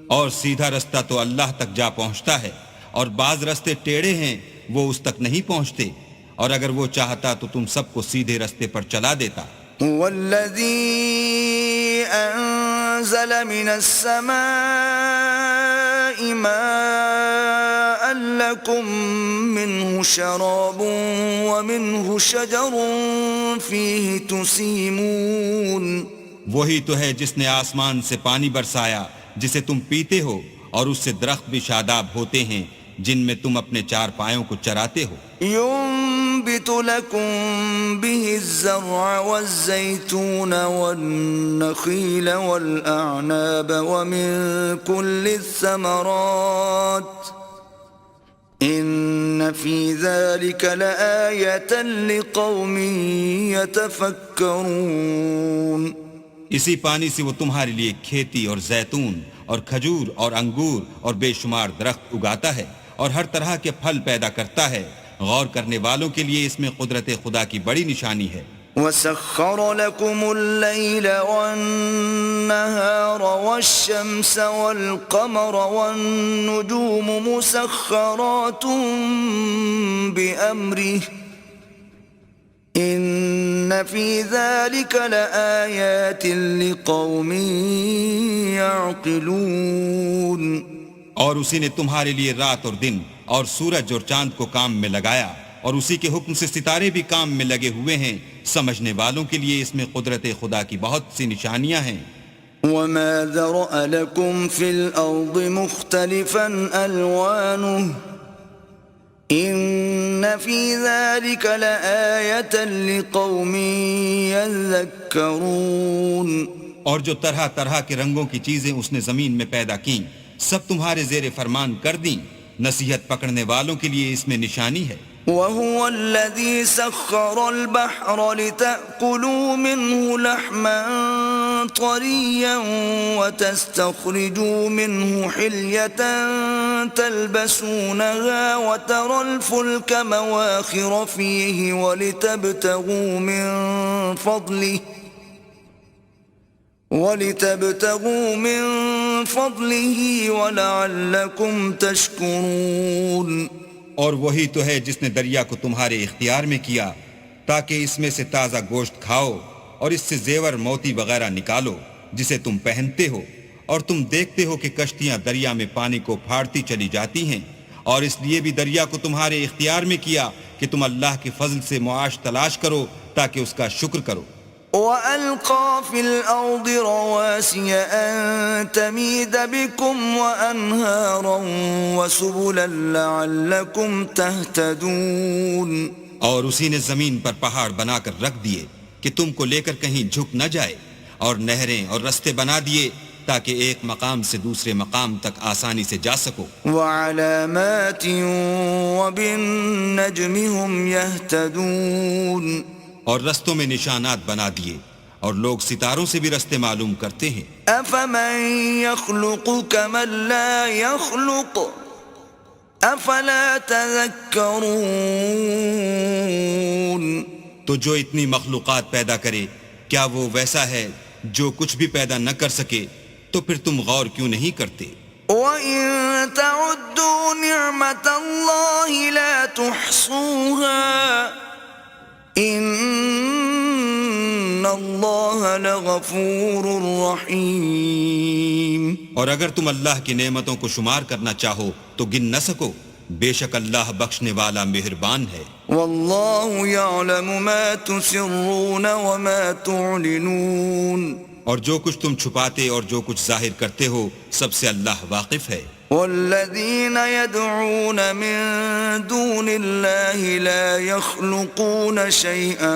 S2: اور سیدھا رستہ تو اللہ تک جا پہنچتا ہے، اور بعض رستے ٹیڑھے ہیں وہ اس تک نہیں پہنچتے، اور اگر وہ چاہتا تو تم سب کو سیدھے رستے پر چلا دیتا۔
S1: وَالَّذِي أَنزَلَ مِنَ السَّمَاءِ مَاءً لَكُم مِّنْهُ شَرَابٌ وَمِنْهُ شَجَرٌ فِيهِ تُسِيمُونَ،
S2: وہی تو ہے جس نے آسمان سے پانی برسایا جسے تم پیتے ہو، اور اس سے درخت بھی شاداب ہوتے ہیں جن میں تم اپنے چار پایوں کو چراتے ہو۔
S1: ينبت لكم به الزرع والزيتون والنخيل والأعناب ومن كل الثمرات إن في ذلك لآية لقوم يتفكرون۔
S2: اسی پانی سے وہ تمہارے لیے کھیتی اور زیتون اور کھجور اور انگور اور بے شمار درخت اگاتا ہے، اور ہر طرح کے پھل پیدا کرتا ہے، غور کرنے والوں کے لیے اس میں قدرت خدا کی بڑی نشانی ہے۔
S1: وَسَخَّرَ لَكُمُ اللَّيْلَ وَالنَّهَارَ وَالشَّمْسَ وَالْقَمَرَ وَالنُّجُومُ مُسَخَّرَاتٌ بِأَمْرِهِ إِنَّ فِي ذَلِكَ لَآيَاتٍ لِقَوْمٍ يَعْقِلُونَ۔
S2: اور اسی نے تمہارے لیے رات اور دن اور سورج اور چاند کو کام میں لگایا، اور اسی کے حکم سے ستارے بھی کام میں لگے ہوئے ہیں، سمجھنے والوں کے لیے اس میں قدرت خدا کی بہت سی نشانیاں ہیں۔
S1: وَمَا ذَرَأَ لَكُمْ فِي الْأَرْضِ مُخْتَلِفًا أَلْوَانُهُ إِنَّ فِي ذَلِكَ لَآيَةً لِقَوْمٍ يَذَّكَّرُونَ۔
S2: اور جو طرح طرح کے رنگوں کی چیزیں اس نے زمین میں پیدا کیں سب تمہارے زیر فرمان کر دیں، نصیحت پکڑنے والوں کے لیے اس میں نشانی ہے۔
S1: وَهُوَ الَّذِي سَخَّرَ الْبَحْرَ لِتَأْكُلُوا مِنْهُ لَحْمًا طَرِيًّا وَتَسْتَخْرِجُوا مِنْهُ حِلْيَةً تَلْبَسُونَهَا وَتَرَى الْفُلْكَ مَوَاخِرَ فِيهِ وَلِتَبْتَغُوا مِنْ فَضْلِهِ وَلَعَلَّكُمْ تَشْكُرُونَ۔
S2: اور وہی تو ہے جس نے دریا کو تمہارے اختیار میں کیا تاکہ اس میں سے تازہ گوشت کھاؤ اور اس سے زیور موتی وغیرہ نکالو جسے تم پہنتے ہو، اور تم دیکھتے ہو کہ کشتیاں دریا میں پانی کو پھاڑتی چلی جاتی ہیں، اور اس لیے بھی دریا کو تمہارے اختیار میں کیا کہ تم اللہ کے فضل سے معاش تلاش کرو تاکہ اس کا شکر کرو۔
S1: وَأَلْقَى فِي الْأَرْضِ رَوَاسِيَ أَن تَمِيدَ بِكُمْ وَأَنْهَارًا وَسُبُلًا لَعَلَّكُمْ تَهْتَدُونَ۔
S2: اور اسی نے زمین پر پہاڑ بنا کر رکھ دیے کہ تم کو لے کر کہیں جھک نہ جائے، اور نہریں اور رستے بنا دیے تاکہ ایک مقام سے دوسرے مقام تک آسانی سے جا سکو.
S1: وعلامات وبالنجم هم يهتدون.
S2: اور رستوں میں نشانات بنا دیے اور لوگ ستاروں سے بھی رستے معلوم کرتے ہیں.
S1: أفمن يخلق كمن لا يخلق أفلا تذكرون.
S2: تو جو اتنی مخلوقات پیدا کرے کیا وہ ویسا ہے جو کچھ بھی پیدا نہ کر سکے؟ تو پھر تم غور کیوں نہیں کرتے؟
S1: وَإِن تَعُدُّوا نِعْمَةَ اللَّهِ لَا تُحْصُوهَا إِنَّ اللَّهَ لَغَفُورٌ رَحِيمٌ.
S2: اور اگر تم اللہ کی نعمتوں کو شمار کرنا چاہو تو گن نہ سکو، بے شک اللہ بخشنے والا مہربان ہے.
S1: وَاللَّهُ يَعْلَمُ مَا تُسِرُّونَ وَمَا تُعْلِنُونَ.
S2: اور جو کچھ تم چھپاتے اور جو کچھ ظاہر کرتے ہو سب سے اللہ واقف ہے.
S1: وَالَّذِينَ يَدْعُونَ مِن دُونِ اللَّهِ لَا يَخْلُقُونَ شَيْئًا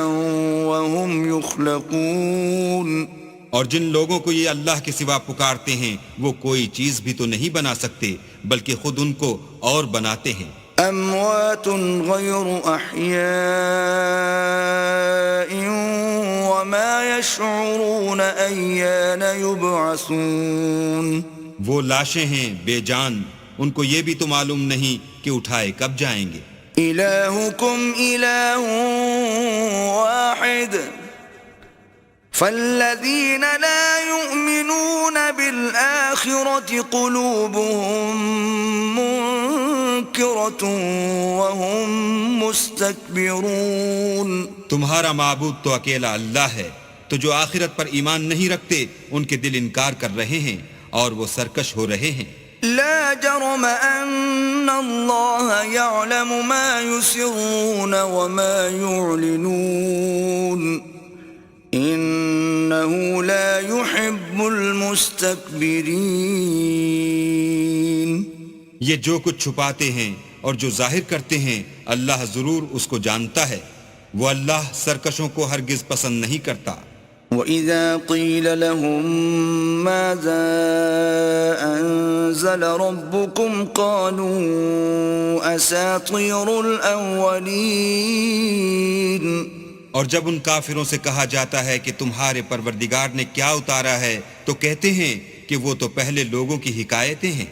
S1: وَهُمْ يُخْلَقُونَ.
S2: اور جن لوگوں کو یہ اللہ کے سوا پکارتے ہیں وہ کوئی چیز بھی تو نہیں بنا سکتے بلکہ خود ان کو اور بناتے ہیں.
S1: أَمْوَاتٌ غَيْرُ أَحْيَاءٍ وَمَا يَشْعُرُونَ أَيَّانَ يُبْعَثُونَ.
S2: وہ لاشیں ہیں بے جان، ان کو یہ بھی تو معلوم نہیں کہ اٹھائے کب جائیں گے.
S1: إِلَٰهُكُمْ إِلَٰهٌ وَاحِدٌ فَالَّذِينَ لَا يُؤْمِنُونَ بِالْآخِرَةِ قُلُوبُهُم مُنكِرَةٌ وَهُم مُسْتَكْبِرُونَ.
S2: تمہارا معبود تو اکیلا اللہ ہے، تو جو آخرت پر ایمان نہیں رکھتے ان کے دل انکار کر رہے ہیں اور وہ سرکش ہو رہے ہیں.
S1: لا جرم أن الله يعلم ما يسرون وما يعلنون إنه لا يحب المستكبرين.
S2: یہ جو کچھ چھپاتے ہیں اور جو ظاہر کرتے ہیں اللہ ضرور اس کو جانتا ہے، وہ اللہ سرکشوں کو ہرگز پسند نہیں کرتا.
S1: وَإِذَا قِيلَ لَهُم مَّاذَا أَنزَلَ رَبُّكُمْ قَالُوا أَسَاطِيرُ الْأَوَّلِينَ.
S2: اور جب ان کافروں سے کہا جاتا ہے کہ تمہارے پروردگار نے کیا اتارا ہے تو کہتے ہیں کہ وہ تو پہلے لوگوں کی حکایتیں ہیں.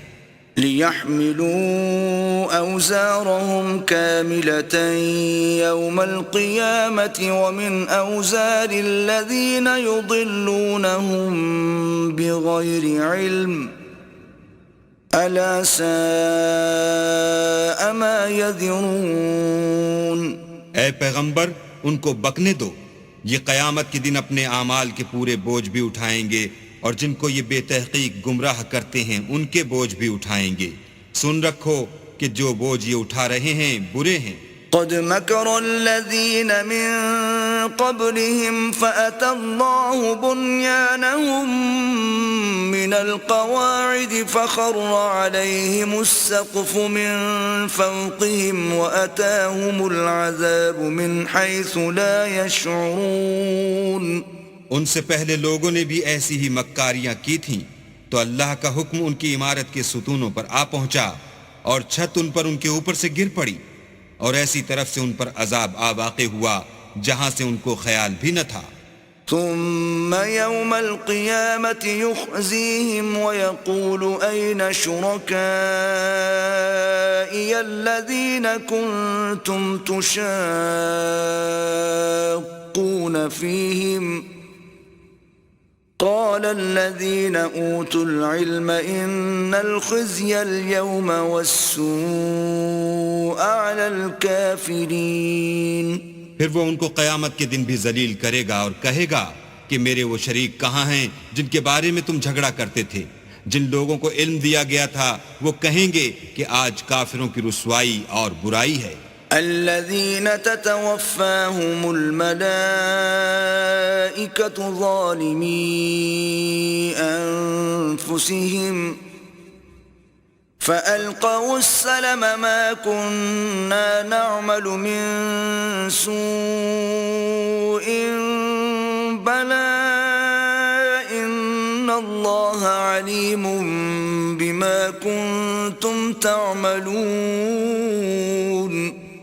S1: لِيَحْمِلُوا أَوْزَارَهُمْ كَامِلَةً يَوْمَ الْقِيَامَةِ وَمِنْ أَوْزَارِ الَّذِينَ يُضِلُّونَهُمْ بِغَيْرِ عِلْمٍ أَلَا سَاءَ مَا يَذِرُونَ.
S2: اے پیغمبر ان کو بکنے دو، یہ قیامت کے دن اپنے اعمال کے پورے بوجھ بھی اٹھائیں گے اور جن کو یہ بے تحقیق گمراہ کرتے ہیں ان کے بوجھ بھی اٹھائیں گے. سن رکھو کہ جو بوجھ یہ اٹھا رہے ہیں برے ہیں.
S1: قد مكر الذين من قبلهم فأتى الله بنيانهم من القواعد فخر عليهم السقف من فوقهم وأتاهم العذاب من حيث لا يشعرون.
S2: ان سے پہلے لوگوں نے بھی ایسی ہی مکاریاں کی تھیں تو اللہ کا حکم ان کی عمارت کے ستونوں پر آ پہنچا اور چھت ان پر ان کے اوپر سے گر پڑی اور ایسی طرف سے ان پر عذاب آ واقع ہوا جہاں سے ان کو خیال بھی نہ تھا.
S1: ثم يوم القيامة يخزيهم ويقول أين شركائي الذين كنتم تشاقون فيهم قال الذين أوتوا العلم إن الخزي اليوم والسوء على الكافرين.
S2: پھر وہ ان کو قیامت کے دن بھی ذلیل کرے گا اور کہے گا کہ میرے وہ شریک کہاں ہیں جن کے بارے میں تم جھگڑا کرتے تھے. جن لوگوں کو علم دیا گیا تھا وہ کہیں گے کہ آج کافروں کی رسوائی اور برائی ہے.
S1: الذين تتوفاهم الملائكة ظالمي أنفسهم فألقوا السلم ما كنا نعمل من سوء بلى إن اللہ علیم بما کنتم تعملون.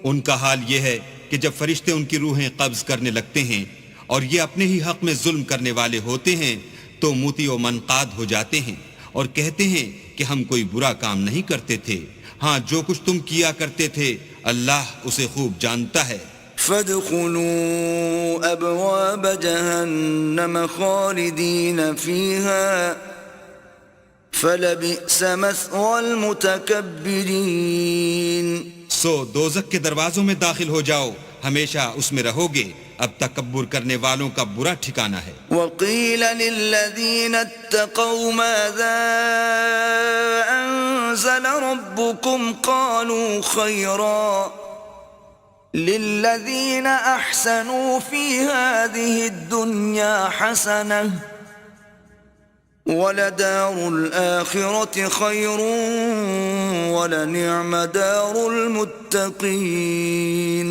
S2: ان کا حال یہ ہے کہ جب فرشتے ان کی روحیں قبض کرنے لگتے ہیں اور یہ اپنے ہی حق میں ظلم کرنے والے ہوتے ہیں تو موتی و منقاد ہو جاتے ہیں اور کہتے ہیں کہ ہم کوئی برا کام نہیں کرتے تھے. ہاں جو کچھ تم کیا کرتے تھے اللہ اسے خوب جانتا ہے.
S1: فادخلوا ابواب جہنم خالدین فیہا فلبئس مثوى المتکبرین.
S2: سو دوزخ کے دروازوں میں داخل ہو جاؤ، ہمیشہ اس میں رہو گے، اب تکبر کرنے والوں کا برا ٹھکانہ ہے.
S1: وقیل للذین اتقوا ماذا انزل ربکم قالوا خیرا للذین احسنوا فی هذه الدنیا حسنہ وَلَدَارُ الْآخِرَةِ خَيْرٌ وَلَنِعْمَ دَارُ الْمُتَّقِينَ.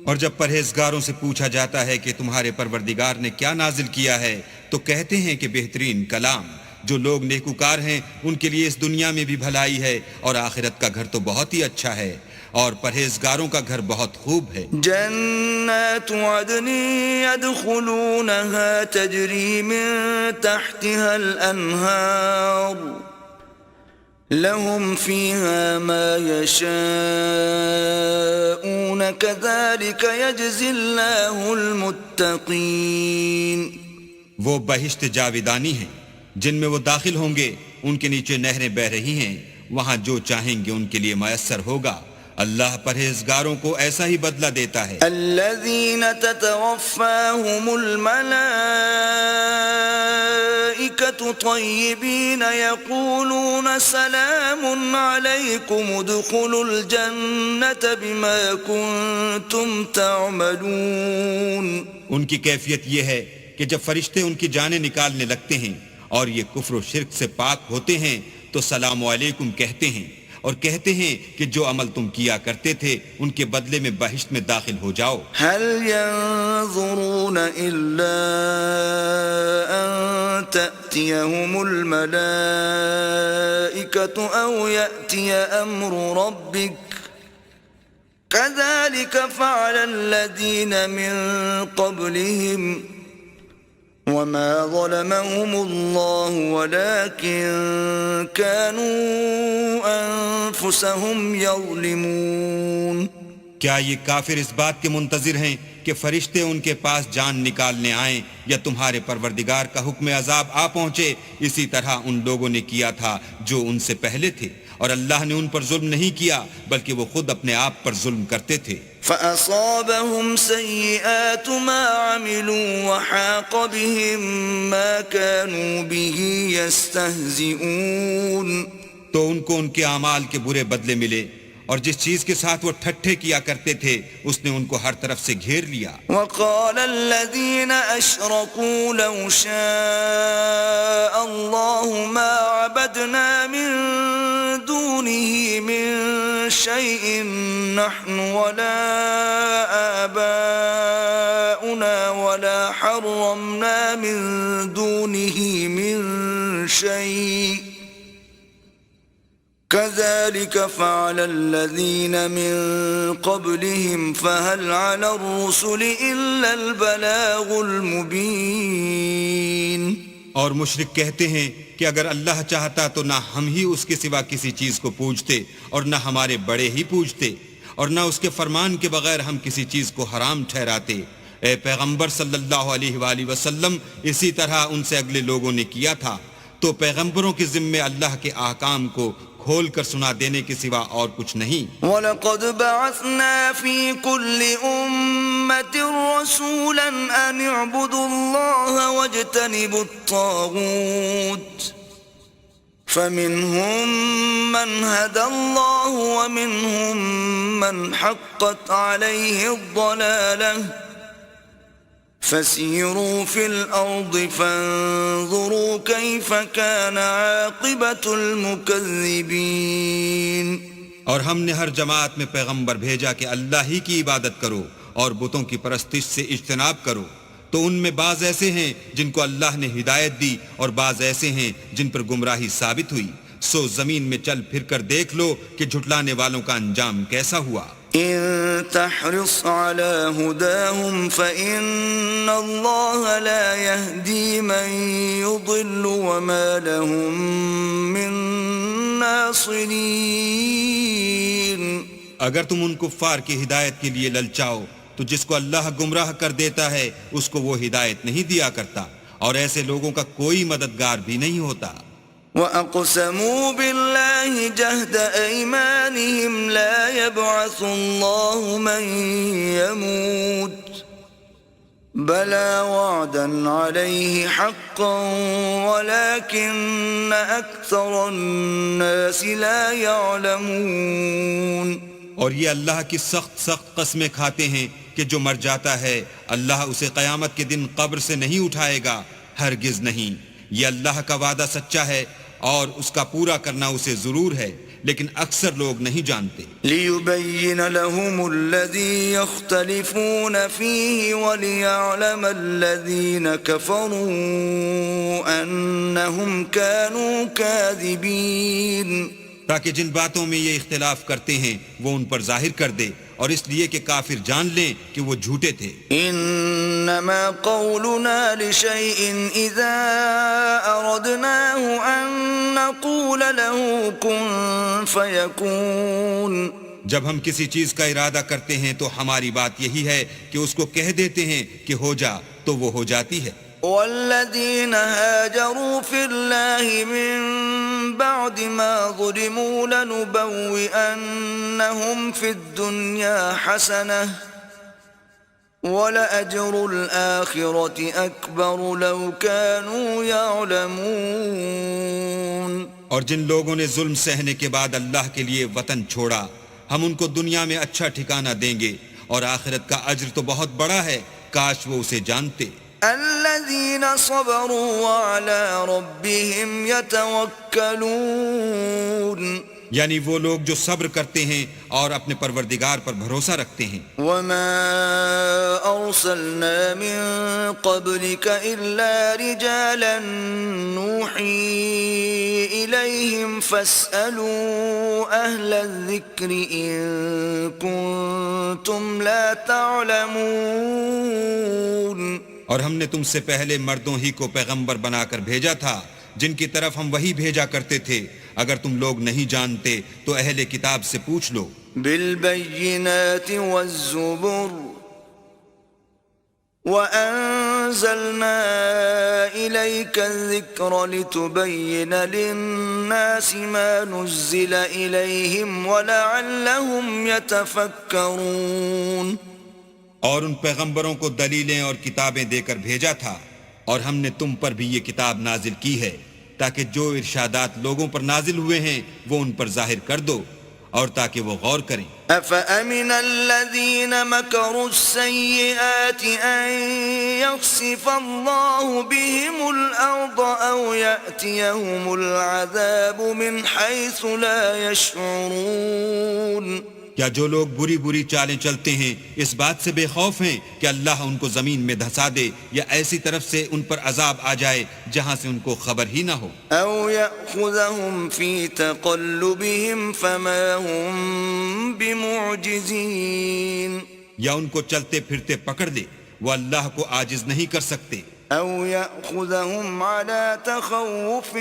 S2: اور جب پرہیزگاروں سے پوچھا جاتا ہے کہ تمہارے پروردگار نے کیا نازل کیا ہے تو کہتے ہیں کہ بہترین کلام. جو لوگ نیکوکار ہیں ان کے لیے اس دنیا میں بھی بھلائی ہے اور آخرت کا گھر تو بہت ہی اچھا ہے اور پرہیزگاروں کا گھر بہت خوب ہے.
S1: جنات عدن يدخلونها تجری من تحتها الانہار لهم فيها ما يشاءون كذلك يجزي الله المتقين.
S2: وہ بہشت جاویدانی ہیں جن میں وہ داخل ہوں گے، ان کے نیچے نہریں بہ رہی ہیں، وہاں جو چاہیں گے ان کے لیے میسر ہوگا. اللہ پرہیزگاروں کو ایسا ہی بدلہ دیتا ہے.
S1: الذین تتوفاہم الملائکۃ طیبین یقولون سلام علیکم ادخلوا الجنۃ بما کنتم تعملون.
S2: ان کی کیفیت یہ ہے کہ جب فرشتے ان کی جانیں نکالنے لگتے ہیں اور یہ کفر و شرک سے پاک ہوتے ہیں تو سلام علیکم کہتے ہیں اور کہتے ہیں کہ جو عمل تم کیا کرتے تھے ان کے بدلے میں بہشت میں داخل ہو جاؤ.
S1: هل ينظرون الا ان تأتيهم الملائكة او يأتي امر ربك كذلك فعل الذين من قبلهم وما ظلمهم الله ولكن كانوا انفسهم يظلمون.
S2: کیا یہ کافر اس بات کے منتظر ہیں کہ فرشتے ان کے پاس جان نکالنے آئیں یا تمہارے پروردگار کا حکم عذاب آ پہنچے؟ اسی طرح ان لوگوں نے کیا تھا جو ان سے پہلے تھے اور اللہ نے ان پر ظلم نہیں کیا بلکہ وہ خود اپنے آپ پر ظلم کرتے تھے.
S1: فَأَصَابَهُمْ سَيِّئَاتُ مَا عَمِلُوا وَحَاقَ بِهِمْ مَا كَانُوا بِهِ يَسْتَهْزِئُونَ.
S2: تو ان کو ان کے اعمال کے برے بدلے ملے اور جس چیز کے ساتھ وہ ٹھٹھے کیا کرتے تھے اس نے ان کو ہر طرف سے گھیر لیا.
S1: وَقَالَ الَّذِينَ أَشْرَكُوا لَوْ شَاءَ اللَّهُ مَا عَبَدْنَا مِن دُونِهِ مِن شَيْءٍ نَحْنُ وَلَا آبَاؤُنَا وَلَا حَرَّمْنَا مِن دُونِهِ مِن شَيْءٍ كذلك فعل الذين من قبلهم فهل على الرسل إلا البلاغ المبين.
S2: اور مشرک کہتے ہیں کہ اگر اللہ چاہتا تو نہ ہم ہی اس کے سوا کسی چیز کو پوجتے اور نہ ہمارے بڑے ہی پوجتے اور نہ اس کے فرمان کے بغیر ہم کسی چیز کو حرام ٹھہراتے. اے پیغمبر صلی اللہ علیہ وآلہ وسلم اسی طرح ان سے اگلے لوگوں نے کیا تھا تو پیغمبروں کے ذمے اللہ کے احکام کو کھول کر سنا دینے کے سوا اور کچھ نہیں.
S1: وَلَقَدْ بَعَثْنَا فِي كُلِّ أُمَّةٍ رَسُولًا أَنِ اعْبُدُوا اللَّهَ وَاجْتَنِبُوا الطَّاغُوتَ فَمِنْهُمْ مَنْ هَدَى اللَّهُ وَمِنْهُمْ مَنْ حَقَّتْ عَلَيْهِ الضَّلَالَةُ فَسِيرُوا فِي الْأَرْضِ فَانظُرُوا كَيْفَ كَانَ عَاقِبَةُ الْمُكَذِّبِينَ.
S2: اور ہم نے ہر جماعت میں پیغمبر بھیجا کہ اللہ ہی کی عبادت کرو اور بتوں کی پرستش سے اجتناب کرو، تو تو ان میں بعض ایسے ہیں جن کو اللہ نے ہدایت دی اور بعض ایسے ہیں جن پر گمراہی ثابت ہوئی. سو زمین میں چل پھر کر دیکھ لو کہ جھٹلانے والوں کا انجام کیسا ہوا.
S1: إن تحرص على هداهم فإن الله لا يهدي من يضل وما لهم من ناصرين.
S2: اگر تم ان کفار کی ہدایت کے لیے للچاؤ تو جس کو اللہ گمراہ کر دیتا ہے اس کو وہ ہدایت نہیں دیا کرتا، اور ایسے لوگوں کا کوئی مددگار بھی نہیں ہوتا.
S1: وَأَقْسَمُوا بِاللَّهِ جَهْدَ أَيْمَانِهِمْ لَا يَبْعَثُ اللَّهُ مَن يَمُوتُ بَلَى وَعْدًا عَلَيْهِ حَقًّا وَلَكِنَّ أَكْثَرَ النَّاسِ لَا يَعْلَمُونَ.
S2: اور یہ اللہ کی سخت قسمیں کھاتے ہیں کہ جو مر جاتا ہے اللہ اسے قیامت کے دن قبر سے نہیں اٹھائے گا، ہرگز نہیں. یہ اللہ کا وعدہ سچا ہے اور اس کا پورا کرنا اسے ضرور ہے، لیکن اکثر لوگ نہیں جانتے.
S1: لِيُبَيِّنَ لَهُمُ الَّذِي يَخْتَلِفُونَ فِيهِ وَلِيَعْلَمَ الَّذِينَ كَفَرُوا أَنَّهُمْ كَانُوا كَاذِبِينَ.
S2: تاکہ جن باتوں میں یہ اختلاف کرتے ہیں وہ ان پر ظاہر کر دے، اور اس لیے کہ کافر جان لیں کہ وہ جھوٹے تھے.
S1: انما قولنا لشيء اذا اردناه ان نقول له كن فيكون.
S2: جب ہم کسی چیز کا ارادہ کرتے ہیں تو ہماری بات یہی ہے کہ اس کو کہہ دیتے ہیں کہ ہو جا، تو وہ ہو جاتی ہے.
S1: والذين هاجروا في الله من بعد ما ظلموا لنبوئنهم في الدنيا حسنة ولأجر الآخرة أكبر لو كانوا يعلمون.
S2: اور جن لوگوں نے ظلم سہنے کے بعد اللہ کے لیے وطن چھوڑا، ہم ان کو دنیا میں اچھا ٹھکانہ دیں گے، اور آخرت کا اجر تو بہت بڑا ہے، کاش وہ اسے جانتے.
S1: الذين صبروا وعلى ربهم يتوكلون.
S2: یعنی وہ لوگ جو صبر کرتے ہیں اور اپنے پروردگار پر بھروسہ رکھتے ہیں.
S1: وما أرسلنا من قبلك إلا رجالا نوحي إليهم فاسألوا أهل الذكر إن كنتم لا تعلمون.
S2: اور ہم نے تم سے پہلے مردوں ہی کو پیغمبر بنا کر بھیجا تھا جن کی طرف ہم وہی بھیجا کرتے تھے. اگر تم لوگ نہیں جانتے تو اہل کتاب سے پوچھ لو.
S1: بالبينات والزبر وأنزلنا إليك الذكر لتبين للناس ما نزل إليهم ولعلهم يتفكرون.
S2: اور ان پیغمبروں کو دلیلیں اور کتابیں دے کر بھیجا تھا، اور ہم نے تم پر بھی یہ کتاب نازل کی ہے تاکہ جو ارشادات لوگوں پر نازل ہوئے ہیں وہ ان پر ظاہر کر دو، اور تاکہ وہ غور کریں.
S1: أفأمن الذين مكروا السيئات أن يخسف الله بهم الأرض أو يأتيهم العذاب من حيث لا يشعرون.
S2: کیا جو لوگ بری چالیں چلتے ہیں اس بات سے بے خوف ہیں کہ اللہ ان کو زمین میں دھسا دے، یا ایسی طرف سے ان پر عذاب آ جائے جہاں سے ان کو خبر ہی نہ ہو.
S1: أو يأخذهم في تقلبهم فما هم بمعجزين.
S2: یا ان کو چلتے پھرتے پکڑ لے، وہ اللہ کو عاجز نہیں کر سکتے.
S1: أو يأخذهم على تخوف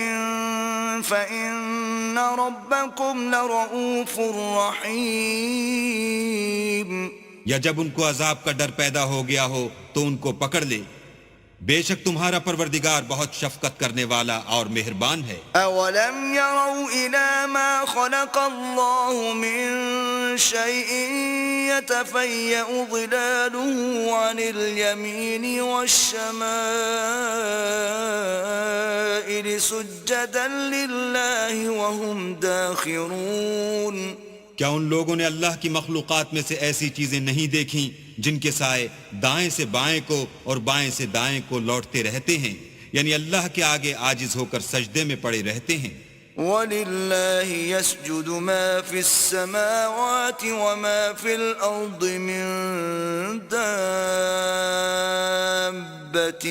S1: فإن ربكم لرؤوف رحيم.
S2: یا جب ان کو عذاب کا ڈر پیدا ہو گیا ہو تو ان کو پکڑ لے، بے شک تمہارا پروردگار بہت شفقت کرنے والا اور مہربان ہے.
S1: أولم يروا إلى ما خلق الله من شيء يتفيأ ظلاله عن اليمين والشمائل سجدا لله وهم داخرون.
S2: کیا ان لوگوں نے اللہ کی مخلوقات میں سے ایسی چیزیں نہیں دیکھیں جن کے سائے دائیں سے بائیں کو اور بائیں سے دائیں کو لوٹتے رہتے ہیں، یعنی اللہ کے آگے عاجز ہو کر سجدے میں پڑے رہتے ہیں.
S1: وَلِلَّهِ يَسْجُدُ مَا فِي السَّمَاوَاتِ وَمَا فِي الْأَرْضِ مِن دَابَّةٍ دابة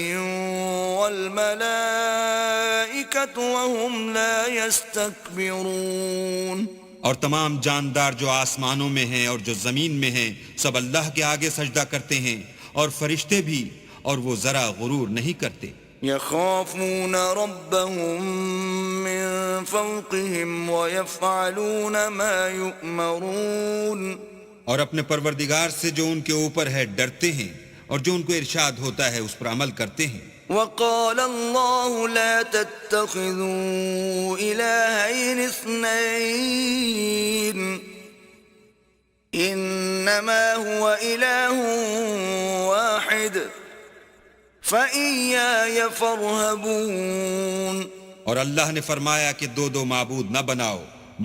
S1: والملائكة وهم لا يستكبرون.
S2: اور تمام جاندار جو آسمانوں میں ہیں اور جو زمین میں ہیں سب اللہ کے آگے سجدہ کرتے ہیں، اور فرشتے بھی، اور وہ ذرا غرور نہیں کرتے.
S1: يخافون ربهم من فوقهم ويفعلون ما يؤمرون.
S2: اور اپنے پروردگار سے جو ان کے اوپر ہے ڈرتے ہیں، اور جو ان کو ارشاد ہوتا ہے اس پر عمل کرتے ہیں.
S1: وقال الله لا تتخذوا إلهين اثنين إنما هو إله واحد فإياي فارهبون.
S2: اور اللہ نے فرمایا کہ دو معبود نہ بناؤ،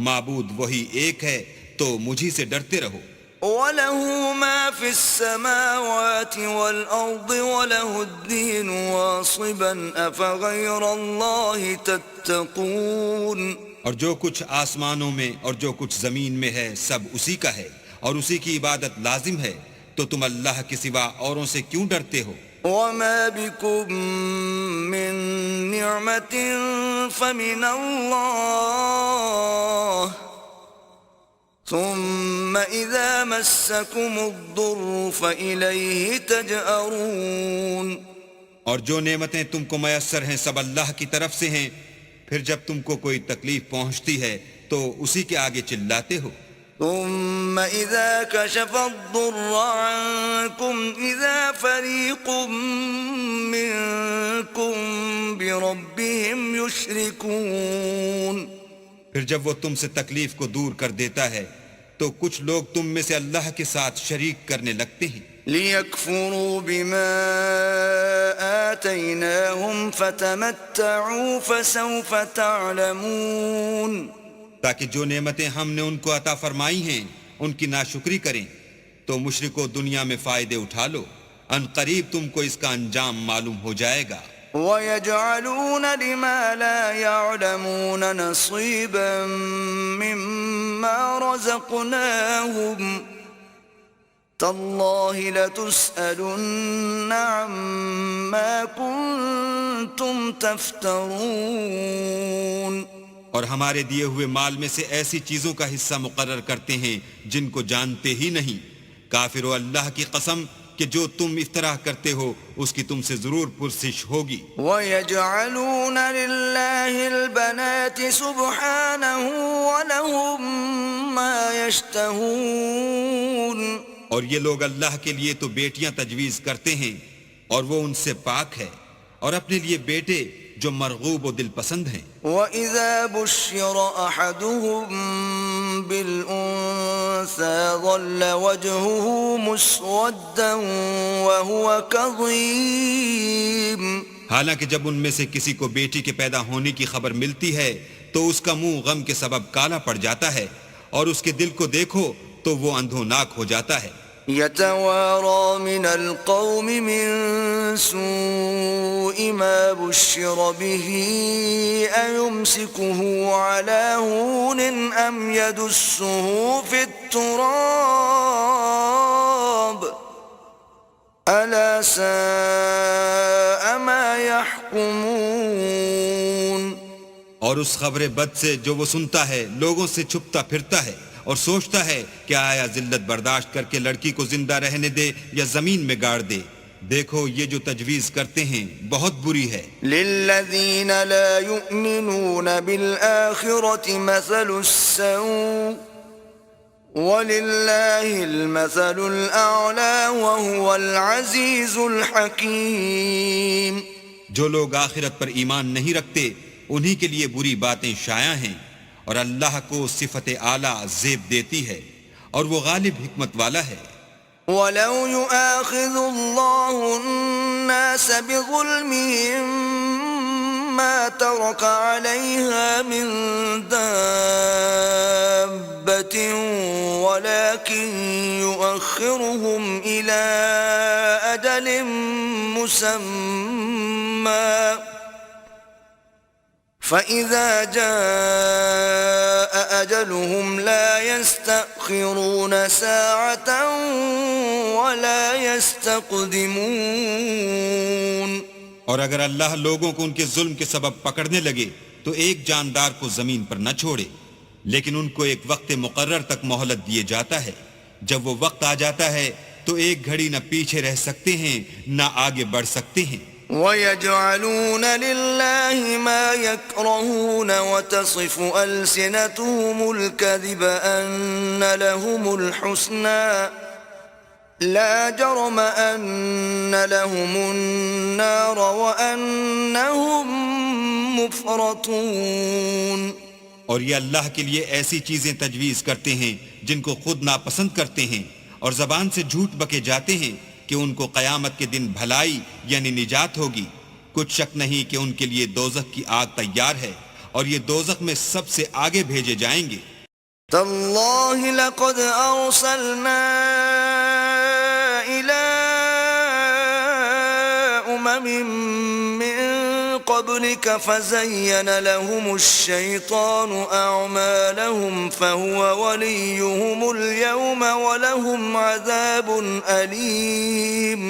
S2: معبود وہی ایک ہے، تو مجھی سے ڈرتے رہو.
S1: وَلَهُ مَا فِي السَّمَاوَاتِ وَالْأَرْضِ وَلَهُ الدِّينُ وَاصِبًا أَفَغَيْرَ اللَّهِ تَتَّقُونَ.
S2: اور جو کچھ آسمانوں میں اور جو کچھ زمین میں ہے سب اسی کا ہے، اور اسی کی عبادت لازم ہے، تو تم اللہ کے سوا اوروں سے کیوں ڈرتے ہو؟
S1: وَمَا بِكُم مِّن نِّعْمَةٍ فَمِنَ اللَّهِ ثم اذا مسكم الضر فإليه تجأرون.
S2: اور جو نعمتیں تم کو میسر ہیں سب اللہ کی طرف سے ہیں، پھر جب تم کو کوئی تکلیف پہنچتی ہے تو اسی کے آگے چلاتے ہو.
S1: ثم اذا كشف الضر عنكم اذا فريق منكم بربهم يشركون.
S2: پھر جب وہ تم سے تکلیف کو دور کر دیتا ہے تو کچھ لوگ تم میں سے اللہ کے ساتھ شریک کرنے لگتے ہیں.
S1: لِيَكْفُرُوا بِمَا آتَيْنَاهُمْ فَتَمَتَّعُوا فَسَوْفَ تَعْلَمُونَ.
S2: تاکہ جو نعمتیں ہم نے ان کو عطا فرمائی ہیں ان کی ناشکری کریں تو مشرکو دنیا میں فائدے اٹھا لو، ان قریب تم کو اس کا انجام معلوم ہو جائے گا.
S1: وَيَجْعَلُونَ لِمَا لَا يَعْلَمُونَ نَصِيبًا مِّمَّا رَزَقْنَاهُمْ تَاللَّهِ لَتُسْأَلُنَّ عَمَّا كُنتُمْ تَفْتَرُونَ.
S2: اور ہمارے دیے ہوئے مال میں سے ایسی چیزوں کا حصہ مقرر کرتے ہیں جن کو جانتے ہی نہیں. کافرو اللہ کی قسم کہ جو تم افطراء کرتے ہو اس کی تم سے ضرور پرسش ہوگی.
S1: وَيَجْعَلُونَ لِلَّهِ الْبَنَاتِ سُبْحَانَهُ وَلَهُم مَّا يَشْتَهُونَ.
S2: اور یہ لوگ اللہ کے لیے تو بیٹیاں تجویز کرتے ہیں اور وہ ان سے پاک ہے، اور اپنے لیے بیٹے جو مرغوب و دل پسند ہیں.
S1: وَإِذَا بُشِّرَ أَحَدُهُم بِالْأُنثَىٰ ظَلَّ وَجْهُهُ مُسْوَدًّا وَهُوَ كَظِيمٌ.
S2: حالانکہ جب ان میں سے کسی کو بیٹی کے پیدا ہونے کی خبر ملتی ہے تو اس کا منہ غم کے سبب کالا پڑ جاتا ہے، اور اس کے دل کو دیکھو تو وہ اندھوناک ہو جاتا ہے.
S1: يتوارى من القوم من سوء ما بشر به أيمسكه على هون أم يدسه في التراب ألا ساء ما يحكمون.
S2: اور اس خبر بد سے جو وہ سنتا ہے لوگوں سے چھپتا پھرتا ہے اور سوچتا ہے کہ آیا ذلت برداشت کر کے لڑکی کو زندہ رہنے دے یا زمین میں گاڑ دے. دیکھو یہ جو تجویز کرتے ہیں بہت بری ہے.
S1: للذین لا یؤمنون بالآخرة مثل السوء وللہ المثل الأعلى وهو العزیز الحکیم.
S2: جو لوگ آخرت پر ایمان نہیں رکھتے انہی کے لیے بری باتیں شائع ہیں، اور اللہ کو صفت اعلیٰ زیب دیتی ہے، اور وہ غالب حکمت والا ہے.
S1: وَلَوْ يُؤَاخِذُ اللَّهُ النَّاسَ بِظُلْمِهِمْ مَا تَرَكَ عَلَيْهَا مِن دَابَّةٍ وَلَكِن يُؤَخِّرُهُمْ إِلَى أَجَلٍ مُّسَمًّى فَإِذَا جَاءَ أجلهم لا يستأخرون ساعة ولا يستقدمون.
S2: اور اگر اللہ لوگوں کو ان کے ظلم کے سبب پکڑنے لگے تو ایک جاندار کو زمین پر نہ چھوڑے، لیکن ان کو ایک وقت مقرر تک مہلت دیے جاتا ہے. جب وہ وقت آ جاتا ہے تو ایک گھڑی نہ پیچھے رہ سکتے ہیں نہ آگے بڑھ سکتے ہیں.
S1: وَيَجْعَلُونَ لِلَّهِ مَا يَكْرَهُونَ وَتَصِفُ أَلْسِنَتُهُمُ الْكَذِبَ أَنَّ لَهُمُ الْحُسْنَى لا جرم أن لهم النار وأنهم مفرطون.
S2: اور یہ اللہ کے لیے ایسی چیزیں تجویز کرتے ہیں جن کو خود ناپسند کرتے ہیں، اور زبان سے جھوٹ بکے جاتے ہیں کہ ان کو قیامت کے دن بھلائی یعنی نجات ہوگی. کچھ شک نہیں کہ ان کے لیے دوزخ کی آگ تیار ہے، اور یہ دوزخ میں سب سے آگے بھیجے جائیں گے.
S1: تاللہ لقد ارسلنا الى من قبلك فزين لهم الشيطان اعمالهم فهو وليهم اليوم ولهم عذاب اليم.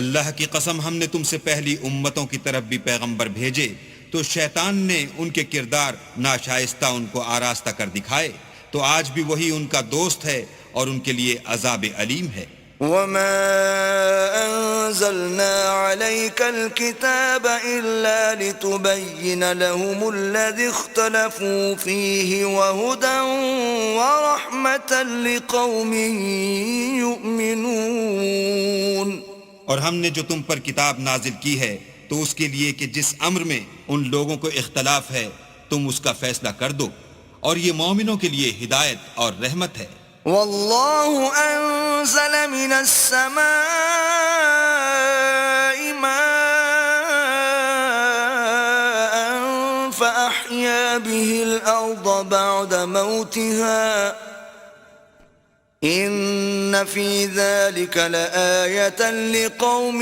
S2: اللہ کی قسم، ہم نے تم سے پہلی امتوں کی طرف بھی پیغمبر بھیجے تو شیطان نے ان کے کردار ناشائستہ ان کو آراستہ کر دکھائے، تو آج بھی وہی ان کا دوست ہے اور ان کے لیے عذاب علیم ہے.
S1: وما أنزلنا عليك الكتاب إلا لتبين لهم الذي اختلفوا فيه وهدى ورحمة لقوم يؤمنون.
S2: اور ہم نے جو تم پر کتاب نازل کی ہے تو اس کے لیے کہ جس امر میں ان لوگوں کو اختلاف ہے تم اس کا فیصلہ کر دو، اور یہ مومنوں کے لیے ہدایت اور رحمت ہے.
S1: والله أنزل من السماء ماء فأحيا به الأرض بعد موتها إن في ذلك لآية لقوم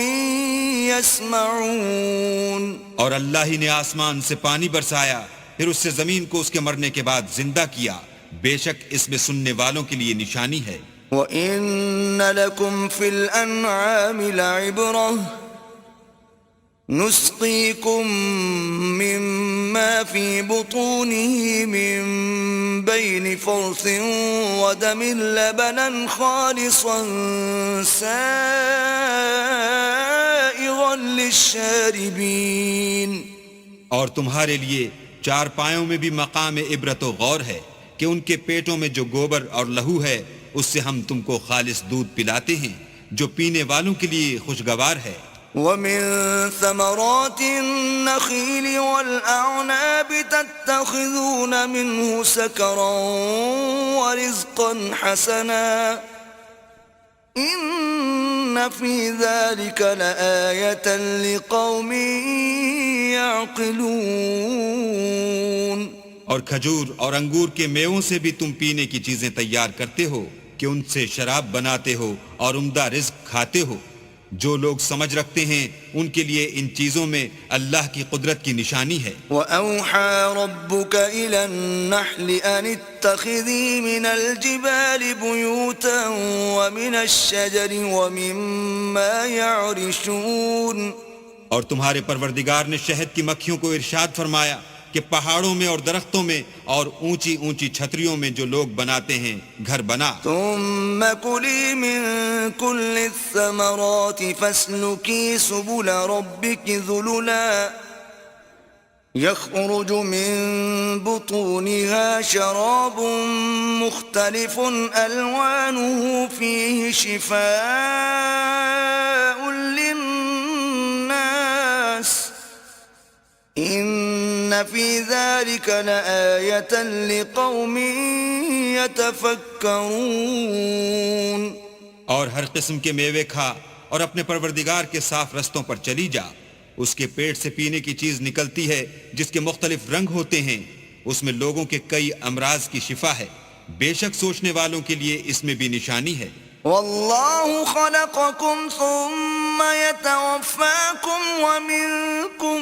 S1: يسمعون.
S2: اور اللہ ہی نے آسمان سے پانی برسایا، پھر اس سے زمین کو اس کے مرنے کے بعد زندہ کیا، بے شک اس میں سننے والوں کے لیے نشانی ہے.
S1: وَإِنَّ لَكُمْ فِي الْأَنْعَامِ لَعِبْرَةً نُسْقِيكُم مِّمَّا فِي بُطُونِهِ مِن بَيْنِ فَرْثٍ وَدَمٍ لَبَنًا خَالِصًا سَائِغًا لِلشَّارِبِينَ.
S2: اور تمہارے لیے چار پایوں میں بھی مقام عبرت و غور ہے کہ ان کے پیٹوں میں جو گوبر اور لہو ہے اس سے ہم تم کو خالص دودھ پلاتے ہیں جو پینے والوں کے لیے خوشگوار ہے.
S1: وَمِن ثَمَرَاتِ النَّخِيلِ وَالْأَعْنَابِ تَتَّخِذُونَ مِنْهُ سَكَرًا وَرِزْقًا حَسَنًا إِنَّ فِي ذَلِكَ لَآيَةً لِقَوْمٍ يَعْقِلُونَ.
S2: اور کھجور اور انگور کے میووں سے بھی تم پینے کی چیزیں تیار کرتے ہو کہ ان سے شراب بناتے ہو اور عمدہ رزق کھاتے ہو. جو لوگ سمجھ رکھتے ہیں ان کے لیے ان چیزوں میں اللہ کی قدرت کی نشانی ہے.
S1: وَأَوْحَى رَبُّكَ إِلَى النَّحْلِ أَنِ اتَّخِذِي مِنَ الْجِبَالِ بُيُوتًا وَمِنَ الشَّجَرِ وَمِمَّا يَعْرِشُونَ.
S2: اور تمہارے پروردگار نے شہد کی مکھیوں کو ارشاد فرمایا کہ پہاڑوں میں اور درختوں میں اور اونچی اونچی چھتریوں میں جو لوگ بناتے ہیں گھر بنا.
S1: ثم كلي من كل الثمرات فاسلكي سبل ربك ذللا يخرج من بطونها شراب مختلف ألوانه فيه شفاء للناس إن في ذلك لآية لقوم يتفكرون.
S2: اور ہر قسم کے میوے کھا اور اپنے پروردگار کے صاف رستوں پر چلی جا. اس کے پیٹ سے پینے کی چیز نکلتی ہے جس کے مختلف رنگ ہوتے ہیں، اس میں لوگوں کے کئی امراض کی شفا ہے. بے شک سوچنے والوں کے لیے اس میں بھی نشانی ہے.
S1: والله خلقكم ثم يتوفاكم ومنكم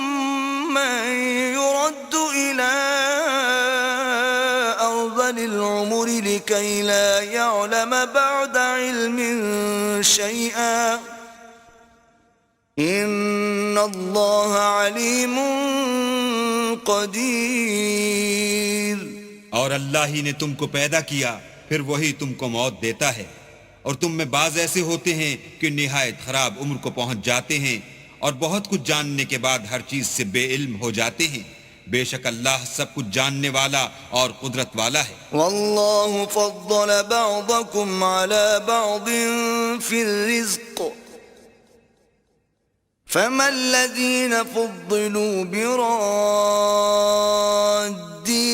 S1: من يرد إلى أرض العمر لكي لا يعلم بعد علم شيئا إن الله عليم قدیر.
S2: اور اللہ ہی نے تم کو پیدا کیا پھر وہی تم کو موت دیتا ہے، اور تم میں بعض ایسے ہوتے ہیں کہ نہایت خراب عمر کو پہنچ جاتے ہیں اور بہت کچھ جاننے کے بعد ہر چیز سے بے علم ہو جاتے ہیں. بے شک اللہ سب کچھ جاننے والا اور قدرت والا ہے.
S1: واللہ فضل بعضکم علی بعض فی الرزق فما الذین فضلوا براد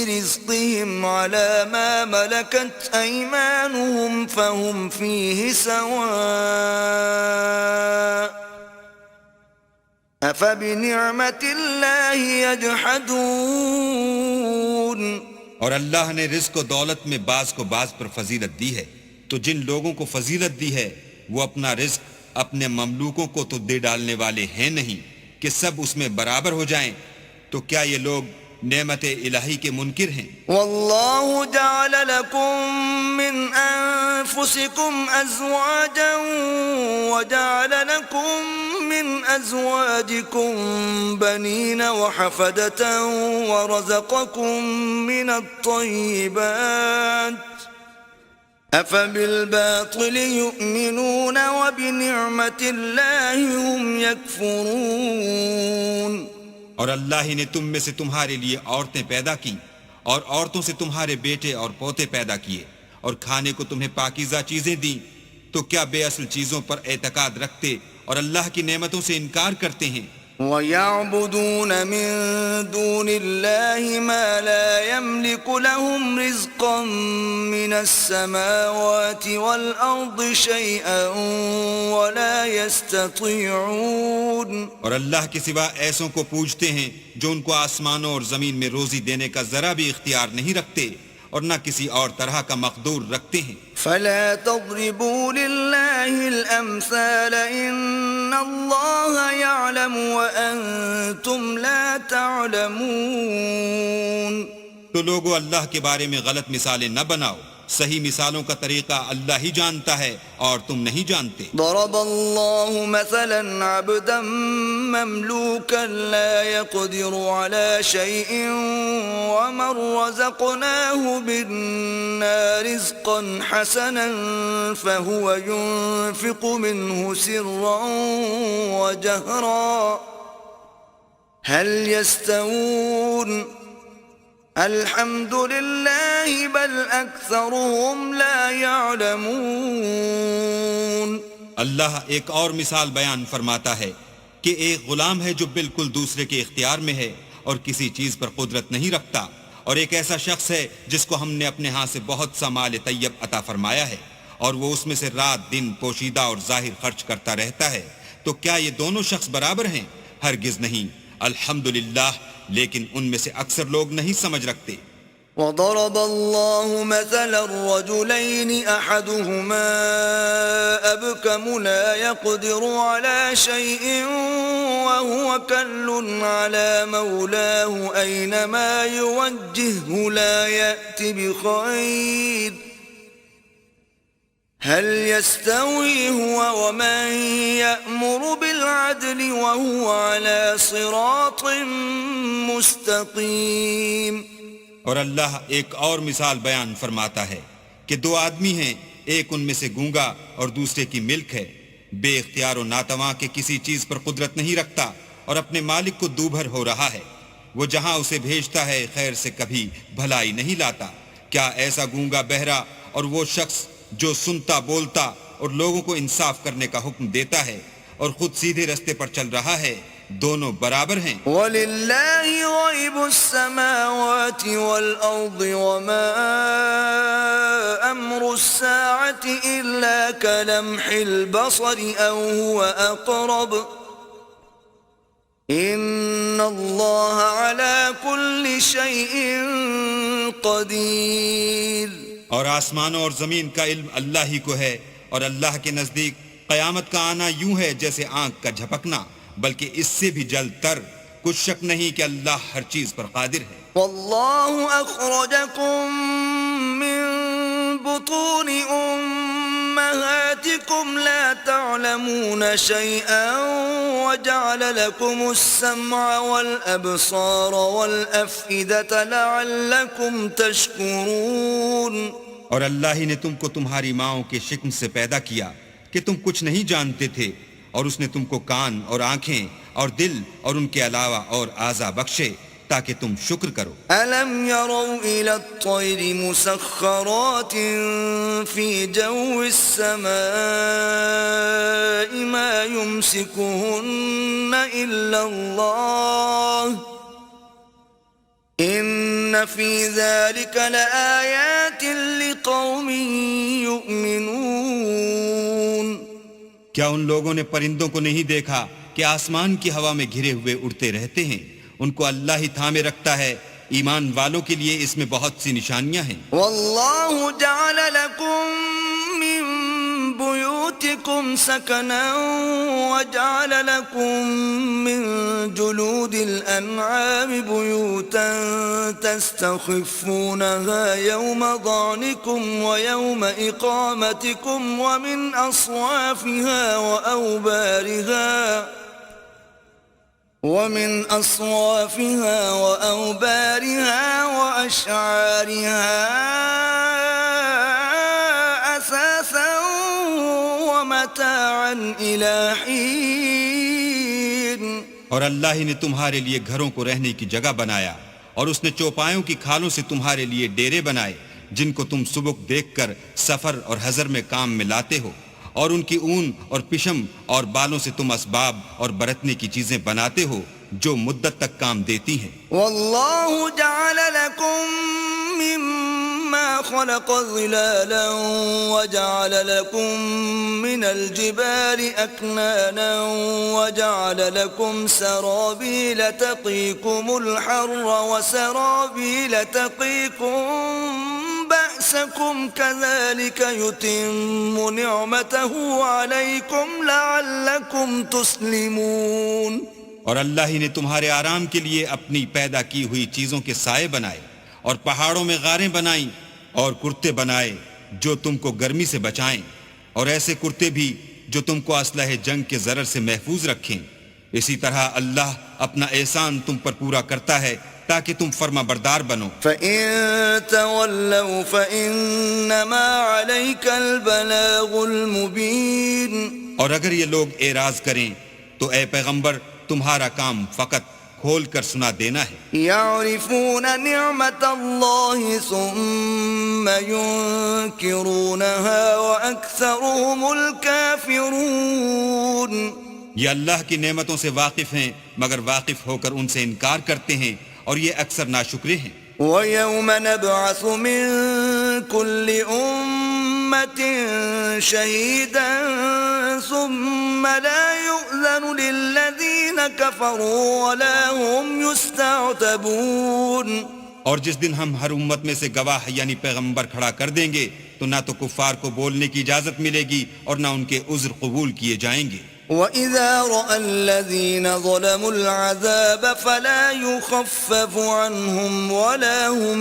S1: رزقهم على ما ملكت أيمانهم فهم فيه سواء أفبنعمة الله يجحدون.
S2: اور اللہ نے رزق و دولت میں بعض کو بعض پر فضیلت دی ہے، تو جن لوگوں کو فضیلت دی ہے وہ اپنا رزق اپنے مملوکوں کو تو دے ڈالنے والے ہیں نہیں کہ سب اس میں برابر ہو جائیں. تو کیا یہ لوگ نعمت الہی کے منکر ہیں؟
S1: واللہ جعل لکم من انفسکم ازواجا وجعل لکم من ازواجکم بنین وحفدة ورزقکم من الطیبات افبالباطل یؤمنون وبنعمت اللہ هم یکفرون.
S2: اور اللہ ہی نے تم میں سے تمہارے لیے عورتیں پیدا کی اور عورتوں سے تمہارے بیٹے اور پوتے پیدا کیے اور کھانے کو تمہیں پاکیزہ چیزیں دیں، تو کیا بے اصل چیزوں پر اعتقاد رکھتے اور اللہ کی نعمتوں سے انکار کرتے ہیں؟
S1: وَيَعْبُدُونَ مِن دُونِ اللَّهِ مَا لَا يَمْلِكُ لَهُمْ رِزْقًا مِّنَ السَّمَاوَاتِ وَالْأَرْضِ شَيْئًا وَلَا يَسْتَطِيعُونَ.
S2: اور اللہ کے سوا ایسوں کو پوجتے ہیں جو ان کو آسمانوں اور زمین میں روزی دینے کا ذرا بھی اختیار نہیں رکھتے اور نہ کسی اور طرح کا مقدور رکھتے ہیں.
S1: فلا تضربوا لله الأمثال إن الله يعلم وأنتم لا تعلمون.
S2: تو لوگو اللہ کے بارے میں غلط مثالیں نہ بناؤ، صحیح مثالوں کا طریقہ اللہ ہی جانتا ہے اور تم نہیں جانتے.
S1: ضرب الله مثلا عبدا مملوكا لا يقدر على شيء ومن رزقناه منا رزقا حسنا فهو ينفق منه سرا وجهرا هل يستوون الحمد للہ بل اکثرهم لا يعلمون.
S2: اللہ ایک اور مثال بیان فرماتا ہے کہ ایک غلام ہے جو بالکل دوسرے کے اختیار میں ہے اور کسی چیز پر قدرت نہیں رکھتا، اور ایک ایسا شخص ہے جس کو ہم نے اپنے ہاں سے بہت سا مال طیب عطا فرمایا ہے اور وہ اس میں سے رات دن پوشیدہ اور ظاہر خرچ کرتا رہتا ہے. تو کیا یہ دونوں شخص برابر ہیں؟ ہرگز نہیں. الحمدللہ، لیکن ان میں سے اکثر لوگ نہیں سمجھ رکھتے.
S1: وضرب الله مثلا الرجلين أحدهما أبكم لا يقدر على شيء وهو كل على مولاه أينما يوجهه لا يأتي بخير هل يستوي هو ومن يأمر بالعدل وهو على صراط مستقيم.
S2: اور اللہ ایک اور مثال بیان فرماتا ہے کہ دو آدمی ہیں، ایک ان میں سے گونگا اور دوسرے کی ملک ہے، بے اختیار و ناتواں کے کسی چیز پر قدرت نہیں رکھتا اور اپنے مالک کو دوبھر ہو رہا ہے. وہ جہاں اسے بھیجتا ہے خیر سے کبھی بھلائی نہیں لاتا. کیا ایسا گونگا بہرا اور وہ شخص جو سنتا بولتا اور لوگوں کو انصاف کرنے کا حکم دیتا ہے اور خود سیدھے رستے پر چل رہا ہے، دونوں برابر ہیں؟
S1: وَلِلَّهِ غَيْبُ السَّمَاوَاتِ وَالْأَرْضِ وَمَا أَمْرُ السَّاعَةِ إِلَّا كَلَمْحِ الْبَصَرِ أَوْ هُوَ أَقْرَبُ إِنَّ اللَّهَ عَلَى كُلِّ شَيْءٍ قَدِيرٌ.
S2: اور آسمانوں اور زمین کا علم اللہ ہی کو ہے، اور اللہ کے نزدیک قیامت کا آنا یوں ہے جیسے آنکھ کا جھپکنا، بلکہ اس سے بھی جلد تر. کچھ شک نہیں کہ اللہ ہر چیز پر قادر ہے.
S1: واللہ اخرجکم نعمتكم لا تعلمون شيئا وجعل لكم السمع والأبصار والأفئدة لعلكم تشكرون.
S2: اور اللہ ہی نے تم کو تمہاری ماؤں کے شکم سے پیدا کیا کہ تم کچھ نہیں جانتے تھے، اور اس نے تم کو کان اور آنکھیں اور دل اور ان کے علاوہ اور اعضاء بخشے تاکہ تم شکر کرو.
S1: أَلَمْ يَرَوْا إِلَى الطَّيْرِ مُسَخَّرَاتٍ فِي جَوِّ السَّمَاءِ مَا يُمْسِكُهُنَّ إِلَّا اللَّهُ إِنَّ فِي ذَلِكَ لَآيَاتٍ لِقَوْمٍ يُؤْمِنُونَ.
S2: کیا ان لوگوں نے پرندوں کو نہیں دیکھا کہ آسمان کی ہوا میں گھرے ہوئے اڑتے رہتے ہیں؟ ان کو اللہ ہی تھامے رکھتا ہے. ایمان والوں کے لیے اس میں بہت سی نشانیاں ہیں.
S1: واللہ جعل لکم من بیوتکم سکنا وجعل لکم من جلود الانعام بیوتا تستخفونها یوم ضعنکم ویوم اقامتکم ومن اصوافها وأوبارها وأشعارها أثاثا ومتاعا إلى حين.
S2: اور اللہ ہی نے تمہارے لیے گھروں کو رہنے کی جگہ بنایا، اور اس نے چوپایوں کی کھالوں سے تمہارے لیے ڈیرے بنائے جن کو تم سبک دیکھ کر سفر اور حضر میں کام میں لاتے ہو، اور ان کی اون اور پشم اور بالوں سے تم اسباب اور برتنے کی چیزیں بناتے ہو جو مدت تک کام دیتی ہیں.
S1: واللہ جعل لکم مما خلق ظلالا وجعل لكم من الجبال أكنانا وجعل لكم سرابيل تقيكم الحر وسرابيل تقيكم بأسكم كذلك يتم نعمته عليكم لعلكم تسلمون.
S2: اور اللہ ہی نے تمہارے آرام کے لیے اپنی پیدا کی ہوئی چیزوں کے سائے بنائے، اور پہاڑوں میں غاریں بنائیں اور کرتے بنائے جو تم کو گرمی سے بچائیں، اور ایسے کرتے بھی جو تم کو اسلحہ جنگ کے ضرر سے محفوظ رکھیں. اسی طرح اللہ اپنا احسان تم پر پورا کرتا ہے تاکہ تم فرما بردار بنو.
S1: فَإِن تَوَلَّوْا فَإِنَّمَا عَلَيْكَ الْبَلَاغُ الْمُبِينُ.
S2: اور اگر یہ لوگ اعراض کریں تو اے پیغمبر تمہارا کام فقط کھول کر سنا دینا ہے.
S1: يعرفون نعمت اللہ ثم ينکرونها وأكثرهم الكافرون.
S2: یہ اللہ کی نعمتوں سے واقف ہیں مگر واقف ہو کر ان سے انکار کرتے ہیں، اور یہ اکثر ناشکرے ہیں.
S1: وَيَوْمَ نَبْعَثُ مِن كُلِّ أُمَّةٍ شَهِيدًا ثُمَّ لَا يُؤْذَنُ لِلَّذِينَ كَفَرُوا وَلَا هُمْ يُسْتَعْتَبُونَ.
S2: اور جس دن ہم ہر امت میں سے گواہ یعنی پیغمبر کھڑا کر دیں گے تو نہ تو کفار کو بولنے کی اجازت ملے گی اور نہ ان کے عذر قبول کیے جائیں گے.
S1: وَإِذَا رَأَى الَّذِينَ ظَلَمُوا الْعَذَابَ فَلَا يُخَفَّفُ عَنْهُمْ وَلَا هُمْ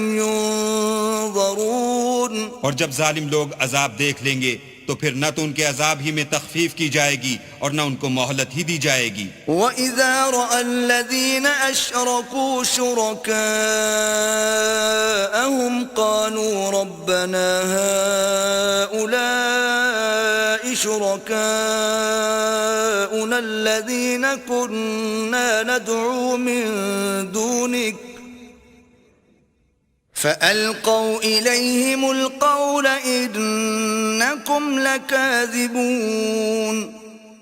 S1: يُنظَرُونَ.
S2: اور جب ظالم لوگ عذاب دیکھ لیں گے تو پھر نہ تو ان کے عذاب ہی میں تخفیف کی جائے گی اور نہ ان کو مہلت ہی دی جائے گی.
S1: وَإِذَا رَأَى الَّذِينَ أَشْرَكُوا شُرَكَاءَهُمْ قَالُوا رَبَّنَا هَؤُلَاءِ شُرَكَاؤُنَا الَّذِينَ كُنَّا نَدْعُو مِن دُونِكَ فَأَلْقَوْا إِلَيْهِمُ الْقَوْلَ إِنَّكُمْ لَكَاذِبُونَ.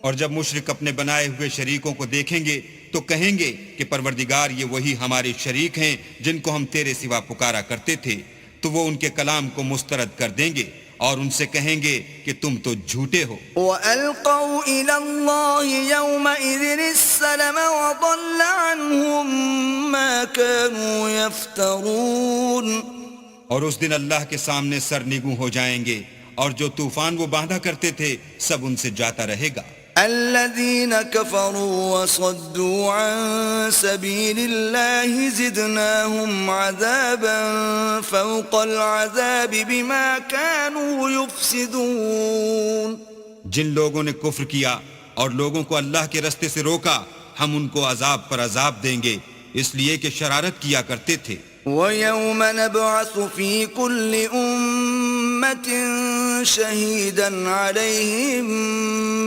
S2: اور جب مشرک اپنے بنائے ہوئے شریکوں کو دیکھیں گے تو کہیں گے کہ پروردگار یہ وہی ہمارے شریک ہیں جن کو ہم تیرے سوا پکارا کرتے تھے. تو وہ ان کے کلام کو مسترد کر دیں گے اور ان سے کہیں گے کہ تم تو جھوٹے ہو.
S1: وَأَلْقَوْا إِلَى اللَّهِ يَوْمَئِذٍ السَّلَمَ وَضَلَّ عَنْهُمْ مَا كَانُوا يَفْتَرُونَ.
S2: اور اس دن اللہ کے سامنے سرنگوں ہو جائیں گے اور جو طوفان وہ باندھا کرتے تھے سب ان سے جاتا رہے گا.
S1: الذين كفروا وصدوا عن سبيل الله زدناهم عذابا فوق العذاب بما كانوا يفسدون.
S2: جن لوگوں نے کفر کیا اور لوگوں کو اللہ کے رستے سے روکا ہم ان کو عذاب پر عذاب دیں گے اس لیے کہ شرارت کیا کرتے تھے۔
S1: وَيَوْمَ نَبْعَثُ فِي كُلِّ أُمَّةٍ شَهِيدًا عَلَيْهِمْ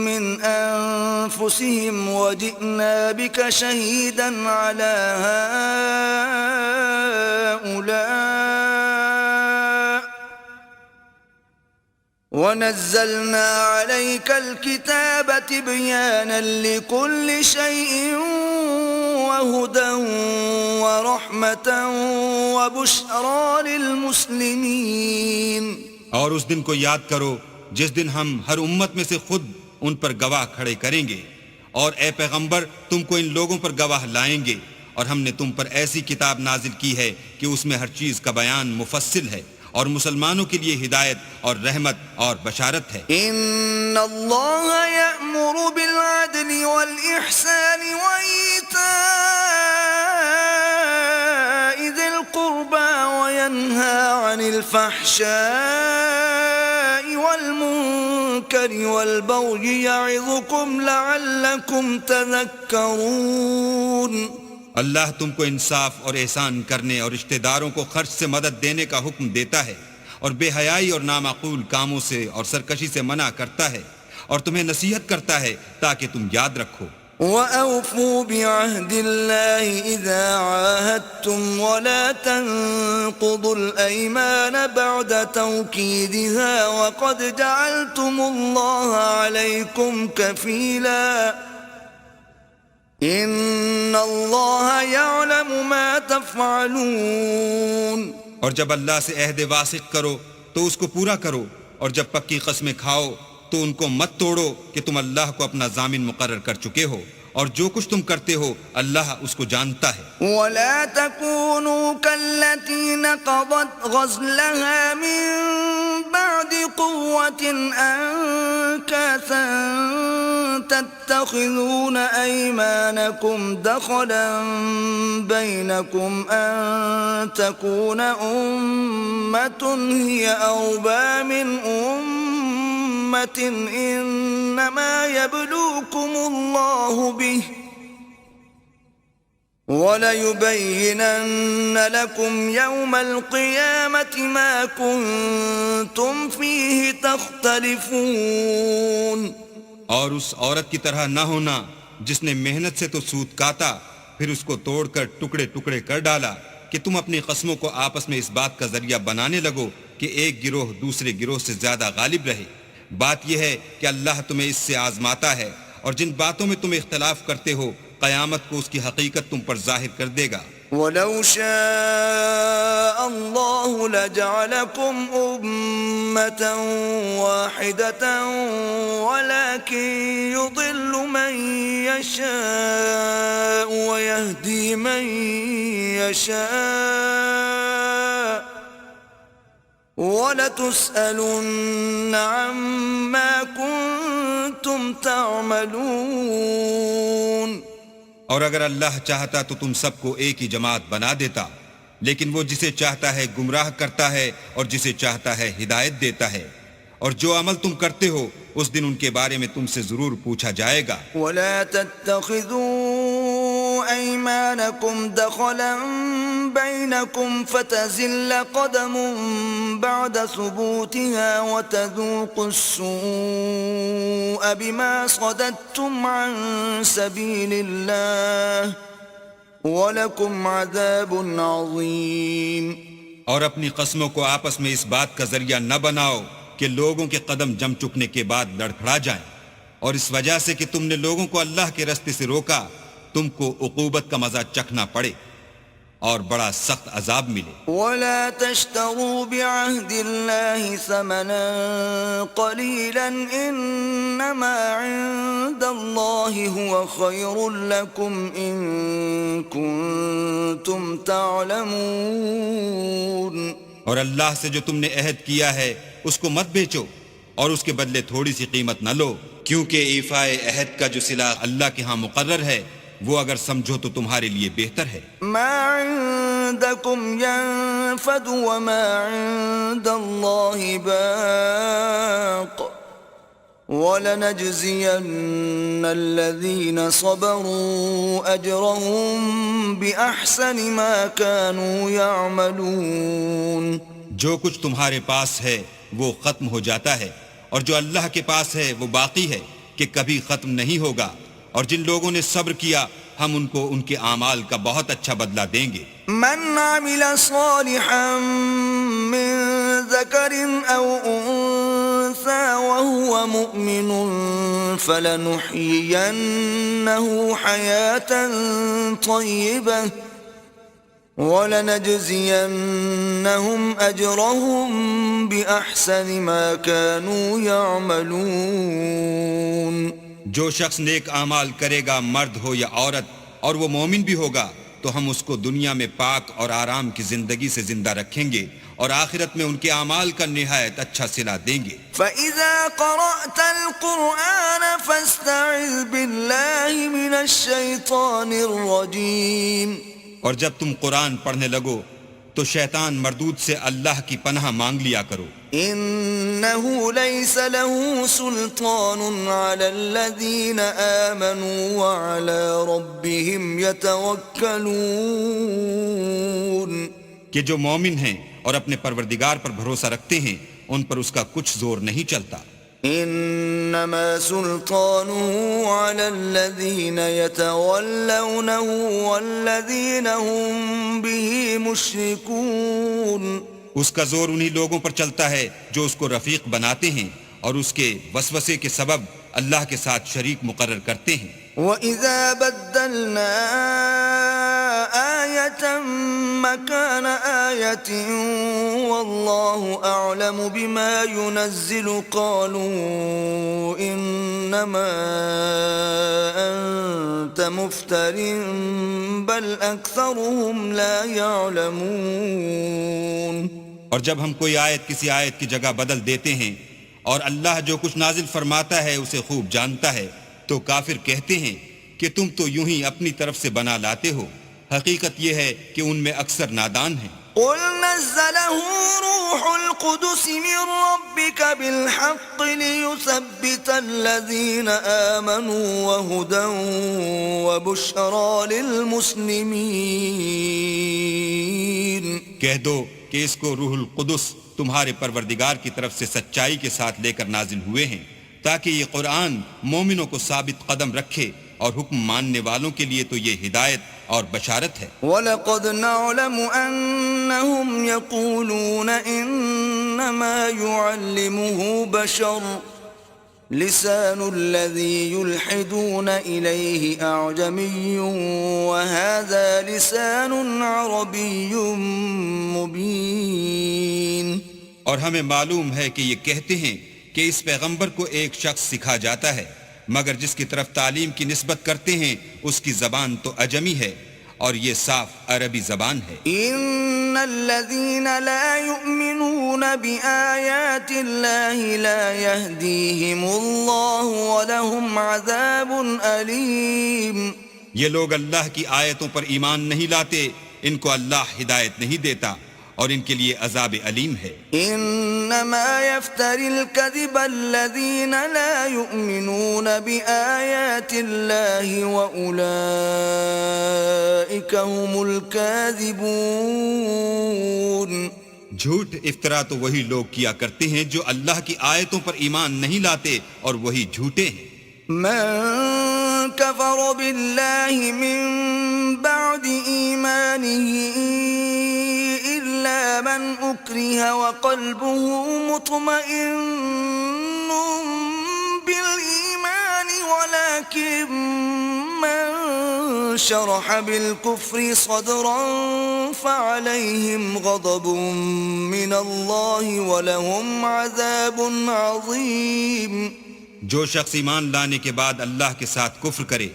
S1: مِنْ أَنفُسِهِمْ وَجِئْنَا بِكَ شَهِيدًا عَلَى هَؤُلَاءِ وَنَزَّلْنَا عَلَيْكَ الْكِتَابَ تِبْيَانًا لِكُلِّ شَيْءٍ وَهُدًى وَرَحْمَةً وَبُشْرَى لِلْمُسْلِمِينَ۔
S2: اور اس دن کو یاد کرو جس دن ہم ہر امت میں سے خود ان پر گواہ کھڑے کریں گے، اور اے پیغمبر تم کو ان لوگوں پر گواہ لائیں گے، اور ہم نے تم پر ایسی کتاب نازل کی ہے کہ اس میں ہر چیز کا بیان مفصل ہے اور مسلمانوں کے لیے ہدایت اور رحمت اور بشارت ہے۔
S1: ان اللہ یأمر بالعدل والإحسان وإیتاء ذی القربى وینہی عن الفحشاء والمنکر والبغی یعظکم لعلکم تذکرون۔
S2: اللہ تم کو انصاف اور احسان کرنے اور رشتہ داروں کو خرچ سے مدد دینے کا حکم دیتا ہے، اور بے حیائی اور نامعقول کاموں سے اور سرکشی سے منع کرتا ہے، اور تمہیں نصیحت کرتا ہے تاکہ تم یاد رکھو۔
S1: وَأَوْفُوا بِعَهْدِ اللَّهِ إِذَا عَاهَدتُّمْ وَلَا تَنقُضُوا الْأَيْمَانَ بَعْدَ تَوْكِيدِهَا وَقَدْ جَعَلْتُمُ اللَّهَ عَلَيْكُمْ كَفِيلًا ان اللہ یعلم ما تفعلون۔
S2: اور جب اللہ سے عہد واثق کرو تو اس کو پورا کرو، اور جب پکی قسمیں کھاؤ تو ان کو مت توڑو کہ تم اللہ کو اپنا ضامن مقرر کر چکے ہو، اور جو کچھ تم کرتے ہو اللہ اس کو جانتا ہے۔
S1: ولا تكونوا كالتي نقضت غزلها من بعد قوة أنكاثا تتخذون أيمانكم دخلا بينكم أن تكون أمة هي أربى من أمة إنما يبلوكم الله به وَلَيُبَيِّنَنَّ لَكُمْ يَوْمَ الْقِيَامَةِ مَا كُنْتُمْ فِيهِ تَخْتَلِفُونَ۔
S2: اور اس عورت کی طرح نہ ہونا جس نے محنت سے تو سود کاتا پھر اس کو توڑ کر ٹکڑے ٹکڑے کر ڈالا کہ تم اپنی قسموں کو آپس میں اس بات کا ذریعہ بنانے لگو کہ ایک گروہ دوسرے گروہ سے زیادہ غالب رہے۔ بات یہ ہے کہ اللہ تمہیں اس سے آزماتا ہے، اور جن باتوں میں تم اختلاف کرتے ہو قیامت کو اس کی حقیقت تم پر ظاہر کر دے گا۔
S1: وَلَوْ شَاءَ اللَّهُ لَجَعَلَكُمْ أُمَّةً وَاحِدَةً وَلَكِنْ يُضِلُّ مَنْ يَشَاءُ وَيَهْدِي مَنْ يَشَاءُ وَلَتُسْأَلُنَّ عَمَّا كُنْتُمْ تَعْمَلُونَ۔
S2: اور اگر اللہ چاہتا تو تم سب کو ایک ہی جماعت بنا دیتا، لیکن وہ جسے چاہتا ہے گمراہ کرتا ہے اور جسے چاہتا ہے ہدایت دیتا ہے، اور جو عمل تم کرتے ہو اس دن ان کے بارے میں تم سے ضرور پوچھا جائے گا۔
S1: وَلَا تَتَّخِذُوا أَيْمَانَكُمْ دَخَلًا بَيْنَكُمْ فَتَزِلَّ قَدَمٌ بَعْدَ ثُبُوتِهَا وَتَذُوقُوا السُّوءَ بِمَا صَدَدتُّمْ عَنْ سَبِيلِ اللَّهِ وَلَكُمْ عَذَابٌ عَظِيمٌ۔
S2: اور اپنی قسموں کو آپس میں اس بات کا ذریعہ نہ بناؤ کہ لوگوں کے قدم جم چکنے کے بعد لڑکھڑا جائیں، اور اس وجہ سے کہ تم نے لوگوں کو اللہ کے راستے سے روکا تم کو عقوبت کا مزہ چکھنا پڑے اور بڑا سخت عذاب ملے۔
S1: وَلَا تَشْتَرُوا بِعَهْدِ اللَّهِ ثَمَنًا قَلِيلًا إِنَّمَا عِندَ اللَّهِ هُوَ خَيْرٌ لَكُمْ إِن كُنتُمْ تَعْلَمُونَ۔
S2: اور اللہ سے جو تم نے عہد کیا ہے اس کو مت بیچو، اور اس کے بدلے تھوڑی سی قیمت نہ لو، کیونکہ ایفائے عہد کا جو صلہ اللہ کے ہاں مقرر ہے وہ اگر سمجھو تو تمہارے لیے بہتر ہے۔
S1: ما عندكم ينفد وما عند الله باق وَلَنَجْزِيَنَّ الَّذِينَ صَبَرُوا أَجْرَهُمْ بِأَحْسَنِ مَا كَانُوا يَعْمَلُونَ.
S2: جو کچھ تمہارے پاس ہے وہ ختم ہو جاتا ہے، اور جو اللہ کے پاس ہے وہ باقی ہے کہ کبھی ختم نہیں ہوگا. اور جن لوگوں نے صبر کیا ہم ان کو ان کے اعمال کا بہت اچھا بدلہ دیں گے.
S1: من عمل صالحا من ذكر أو أنثى وهو مؤمن فلنحيينه حياة طيبة وَلَنَجْزِيَنَّهُمْ أَجْرَهُمْ بِأَحْسَنِ مَا كَانُوا يَعْمَلُونَ.
S2: جو شخص نیک اعمال کرے گا، مرد ہو یا عورت، اور وہ مومن بھی ہوگا، تو ہم اس کو دنیا میں پاک اور آرام کی زندگی سے زندہ رکھیں گے اور آخرت میں ان کے اعمال کا نہایت اچھا صلہ دیں گے.
S1: فَإِذَا قَرَأْتَ الْقُرْآنَ فَاسْتَعِذْ بِاللَّهِ مِنَ الشَّيْطَانِ الرَّجِيمِ.
S2: اور جب تم قرآن پڑھنے لگو تو شیطان مردود سے اللہ کی پناہ مانگ لیا کرو.
S1: إِنَّهُ لَيْسَ لَهُ سُلْطَانٌ عَلَى الَّذِينَ آمَنُوا وَعَلَى رَبِّهِمْ يَتَوَكَّلُونَ.
S2: کہ جو مومن ہیں اور اپنے پروردگار پر بھروسہ رکھتے ہیں ان پر اس کا کچھ زور نہیں چلتا.
S1: انما سلطانه على الذين يتولونه والذين هم به مشركون.
S2: اس کا زور انہی لوگوں پر چلتا ہے جو اس کو رفیق بناتے ہیں اور اس کے وسوسے کے سبب اللہ کے ساتھ شریک مقرر کرتے ہیں.
S1: وَإِذَا بَدَّلْنَا آيَةً مَكَانَ آيَةٍ وَاللَّهُ أَعْلَمُ بِمَا يُنَزِّلُ قَالُوا إِنَّمَا أَنْتَ مُفْتَرٍ بَلْ أَكْثَرُهُمْ لَا يَعْلَمُونَ.
S2: اور جب ہم کوئی آیت کسی آیت کی جگہ بدل دیتے ہیں اور اللہ جو کچھ نازل فرماتا ہے اسے خوب جانتا ہے، تو کافر کہتے ہیں کہ تم تو یوں ہی اپنی طرف سے بنا لاتے ہو. حقیقت یہ ہے کہ ان میں اکثر نادان ہیں.
S1: قُلْ نَزَّلَهُ رُوحُ الْقُدُسِ مِنْ رَبِّكَ بِالْحَقِّ لِيُثَبِّتَ الَّذِينَ آمَنُوا وَهُدًى وَبُشْرَى لِلْمُسْلِمِينَ.
S2: کہہ دو کہ اس کو روح القدس تمہارے پروردگار کی طرف سے سچائی کے ساتھ لے کر نازل ہوئے ہیں تاکہ یہ قرآن مومنوں کو ثابت قدم رکھے، اور حکم ماننے والوں کے لیے تو یہ ہدایت اور بشارت ہے.
S1: وَلَقَدْ نَعْلَمُ أَنَّهُمْ يَقُولُونَ إِنَّمَا يُعَلِّمُهُ بَشَرٌ لِسَانُ الَّذِي يُلْحِدُونَ إِلَيْهِ أَعْجَمِيٌّ وَهَذَا لِسَانٌ عَرَبِيٌّ مُبِينٌ.
S2: اور ہمیں معلوم ہے کہ یہ کہتے ہیں کہ اس پیغمبر کو ایک شخص سکھا جاتا ہے، مگر جس کی طرف تعلیم کی نسبت کرتے ہیں اس کی زبان تو عجمی ہے اور یہ صاف عربی زبان ہے.
S1: ان الذين لا يؤمنون بآيات الله لا يهديهم الله ولهم عذاب أليم.
S2: یہ لوگ اللہ کی آیتوں پر ایمان نہیں لاتے، ان کو اللہ ہدایت نہیں دیتا اور ان کے لیے عذاب علیم ہے.
S1: انما يفتري الكذب الذين لا يؤمنون بآيات الله وأولئك هم الكاذبون.
S2: جھوٹ افطرا تو وہی لوگ کیا کرتے ہیں جو اللہ کی آیتوں پر ایمان نہیں لاتے اور وہی جھوٹے ہیں.
S1: من كفر بالله من بعد إيمانه إلا من أكره وقلبه مطمئن بالإيمان ولكن من شرح بالكفر صدرا فعليهم غضب من الله ولهم عذاب عظيم.
S2: جو شخص ایمان لانے کے بعد اللہ کے ساتھ کفر کرے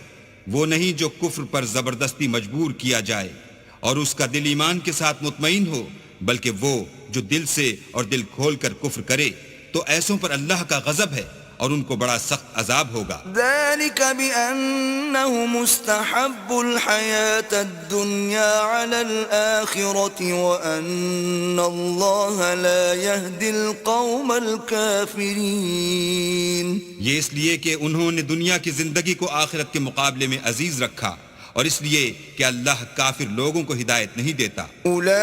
S2: وہ نہیں جو کفر پر زبردستی مجبور کیا جائے اور اس کا دل ایمان کے ساتھ مطمئن ہو، بلکہ وہ جو دل سے اور دل کھول کر کفر کرے تو ایسوں پر اللہ کا غضب ہے اور ان کو بڑا سخت عذاب ہوگا۔
S1: ذلك بأنهم استحبوا الحياة الدنيا على الآخرة وأن الله لا يهدي القوم الكافرين۔
S2: یہ اس لیے کہ انہوں نے دنیا کی زندگی کو آخرت کے مقابلے میں عزیز رکھا، اور اس لیے کہ اللہ کافر لوگوں کو ہدایت نہیں دیتا۔
S1: أولئك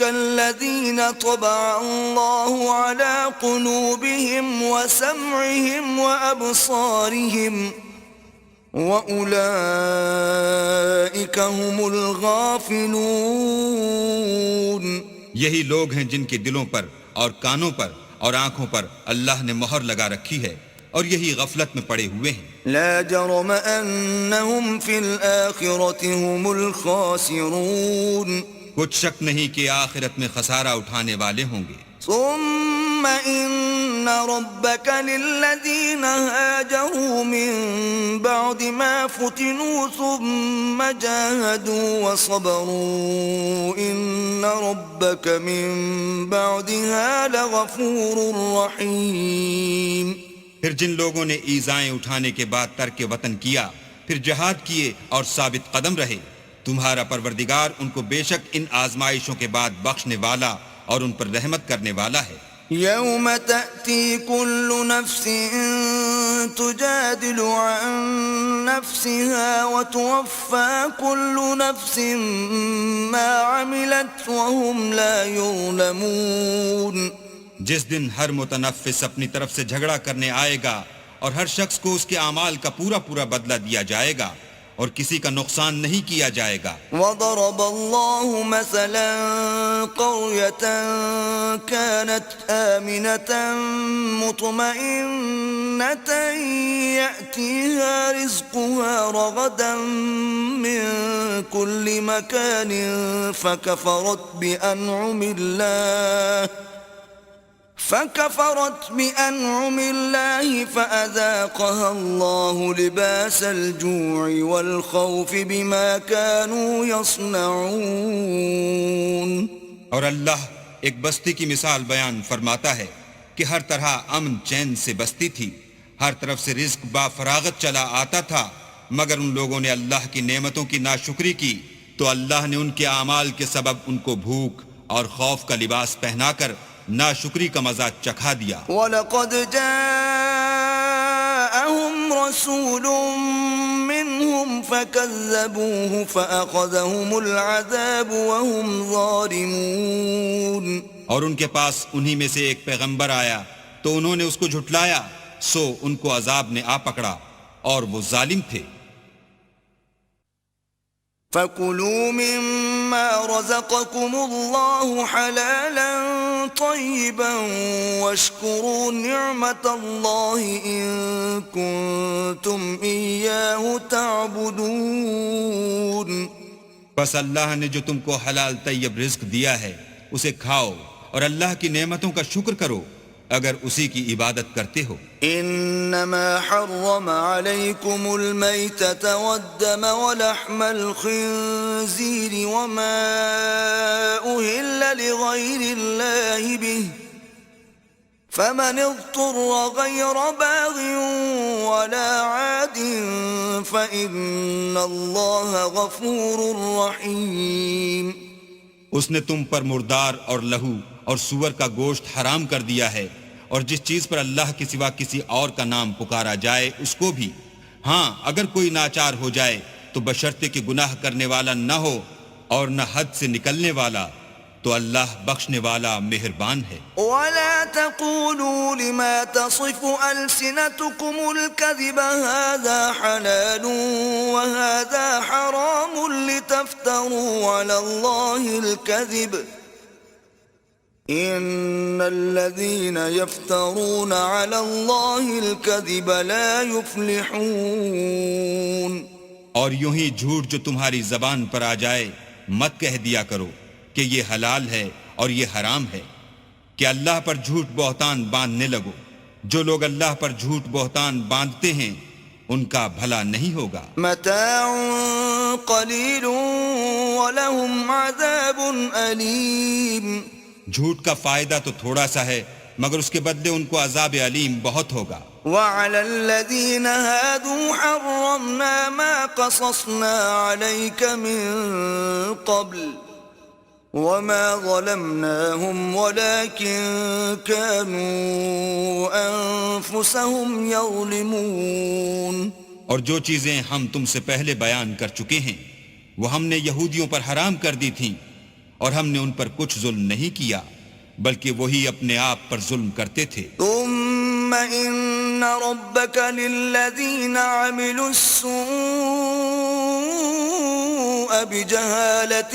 S1: الذين طبع الله على قلوبهم وسمعهم وأبصارهم وأولئك هم الغافلون۔
S2: یہی لوگ ہیں جن کے دلوں پر اور کانوں پر اور آنکھوں پر اللہ نے مہر لگا رکھی ہے، اور یہی غفلت میں پڑے ہوئے ہیں۔
S1: لا جرم أنهم في الآخرة هم الخاسرون۔
S2: کچھ شک نہیں کہ آخرت میں خسارہ اٹھانے والے ہوں گے۔
S1: ثم إن ربك للذين هاجروا من بعد ما فتنوا ثم جاهدوا وصبروا إن ربك من بعدها لغفور رحيم۔
S2: پھر جن لوگوں نے ایذائیں اٹھانے کے بعد ترک وطن کیا، پھر جہاد کیے اور ثابت قدم رہے، تمہارا پروردگار ان کو بے شک ان آزمائشوں کے بعد بخشنے والا اور ان پر رحمت کرنے والا ہے۔
S1: يوم تأتي كل نفس تجادل عن نفسها وتوفى كل نفس ما عملت وهم لا يظلمون۔
S2: جس دن ہر متنفس اپنی طرف سے جھگڑا کرنے آئے گا اور ہر شخص کو اس کے اعمال کا پورا پورا بدلہ دیا جائے گا اور کسی کا نقصان نہیں کیا جائے گا۔
S1: وضرب الله مثلا قرية كانت آمنة مطمئنة يأتيها رزقها رغدا من كل مكان فكفرت بأنعم الله فأذاقها الله لباس الجوع والخوف بما كانوا يصنعون۔
S2: اور اللہ ایک بستی کی مثال بیان فرماتا ہے کہ ہر طرح امن چین سے بستی تھی، ہر طرف سے رزق با فراغت چلا آتا تھا، مگر ان لوگوں نے اللہ کی نعمتوں کی ناشکری کی تو اللہ نے ان کے اعمال کے سبب ان کو بھوک اور خوف کا لباس پہنا کر ناشکری کا مزہ چکھا دیا۔
S1: وَلَقَدْ جَاءَهُمْ رَسُولٌ مِّنْهُمْ فَكَذَّبُوهُ فَأَخَذَهُمُ الْعَذَابُ وَهُمْ ظَالِمُونَ۔
S2: اور ان کے پاس انہی میں سے ایک پیغمبر آیا تو انہوں نے اس کو جھٹلایا، سو ان کو عذاب نے آ پکڑا اور وہ ظالم تھے۔
S1: فَكُلُوا مِمَّا رَزَقَكُمُ اللَّهُ حَلَالًا طَيِّبًا وَاشْكُرُوا نِعْمَةَ اللَّهِ إِن كُنتُمْ إِيَّاهُ تَعْبُدُونَ۔
S2: بس اللہ نے جو تم کو حلال طیب رزق دیا ہے اسے کھاؤ اور اللہ کی نعمتوں کا شکر کرو اگر اسی کی عبادت کرتے ہو۔
S1: انما حرم عليكم الميتة والدم ولحم الخنزير وما أهل لغير الله به فمن اضطر غير باغ ولا عاد فإن الله غفور رحيم۔
S2: اس نے تم پر مردار اور لہو اور سور کا گوشت حرام کر دیا ہے، اور جس چیز پر اللہ کے سوا کسی اور کا نام پکارا جائے اس کو بھی، ہاں اگر کوئی ناچار ہو جائے تو بشرطے کہ گناہ کرنے والا نہ ہو اور نہ حد سے نکلنے والا، تو اللہ بخشنے والا مہربان ہے۔
S1: وَلَا تَقُولُوا لِمَا تَصِفُ أَلْسِنَتُكُمُ الْكَذِبَ هَذَا حَلَالٌ وَهَذَا حَرَامٌ لِتَفْتَرُوا عَلَى اللَّهِ الْكَذِبَ إِنَّ الَّذِينَ يَفْتَرُونَ عَلَى اللَّهِ الْكَذِبَ لَا يُفْلِحُونَ۔
S2: اور یوں ہی جھوٹ جو تمہاری زبان پر آ جائے مت کہہ دیا کرو کہ یہ حلال ہے اور یہ حرام ہے، کہ اللہ پر جھوٹ بہتان باندھنے لگو۔ جو لوگ اللہ پر جھوٹ بہتان باندھتے ہیں ان کا بھلا نہیں ہوگا۔
S1: متاع قلیل ولہم عذاب علیم۔
S2: جھوٹ کا فائدہ تو تھوڑا سا ہے مگر اس کے بدلے ان کو عذاب علیم بہت ہوگا.
S1: وعلى الذين هادوا حرمنا ما قصصنا عليك من قبل وما ظلمناهم ولكن كانوا أنفسهم يظلمون.
S2: اور جو چیزیں ہم تم سے پہلے بیان کر چکے ہیں وہ ہم نے یہودیوں پر حرام کر دی تھیں، اور ہم نے ان پر کچھ ظلم نہیں کیا بلکہ وہی اپنے آپ پر ظلم کرتے تھے.
S1: ثم إن ربك للذين عملوا السوء بجهالة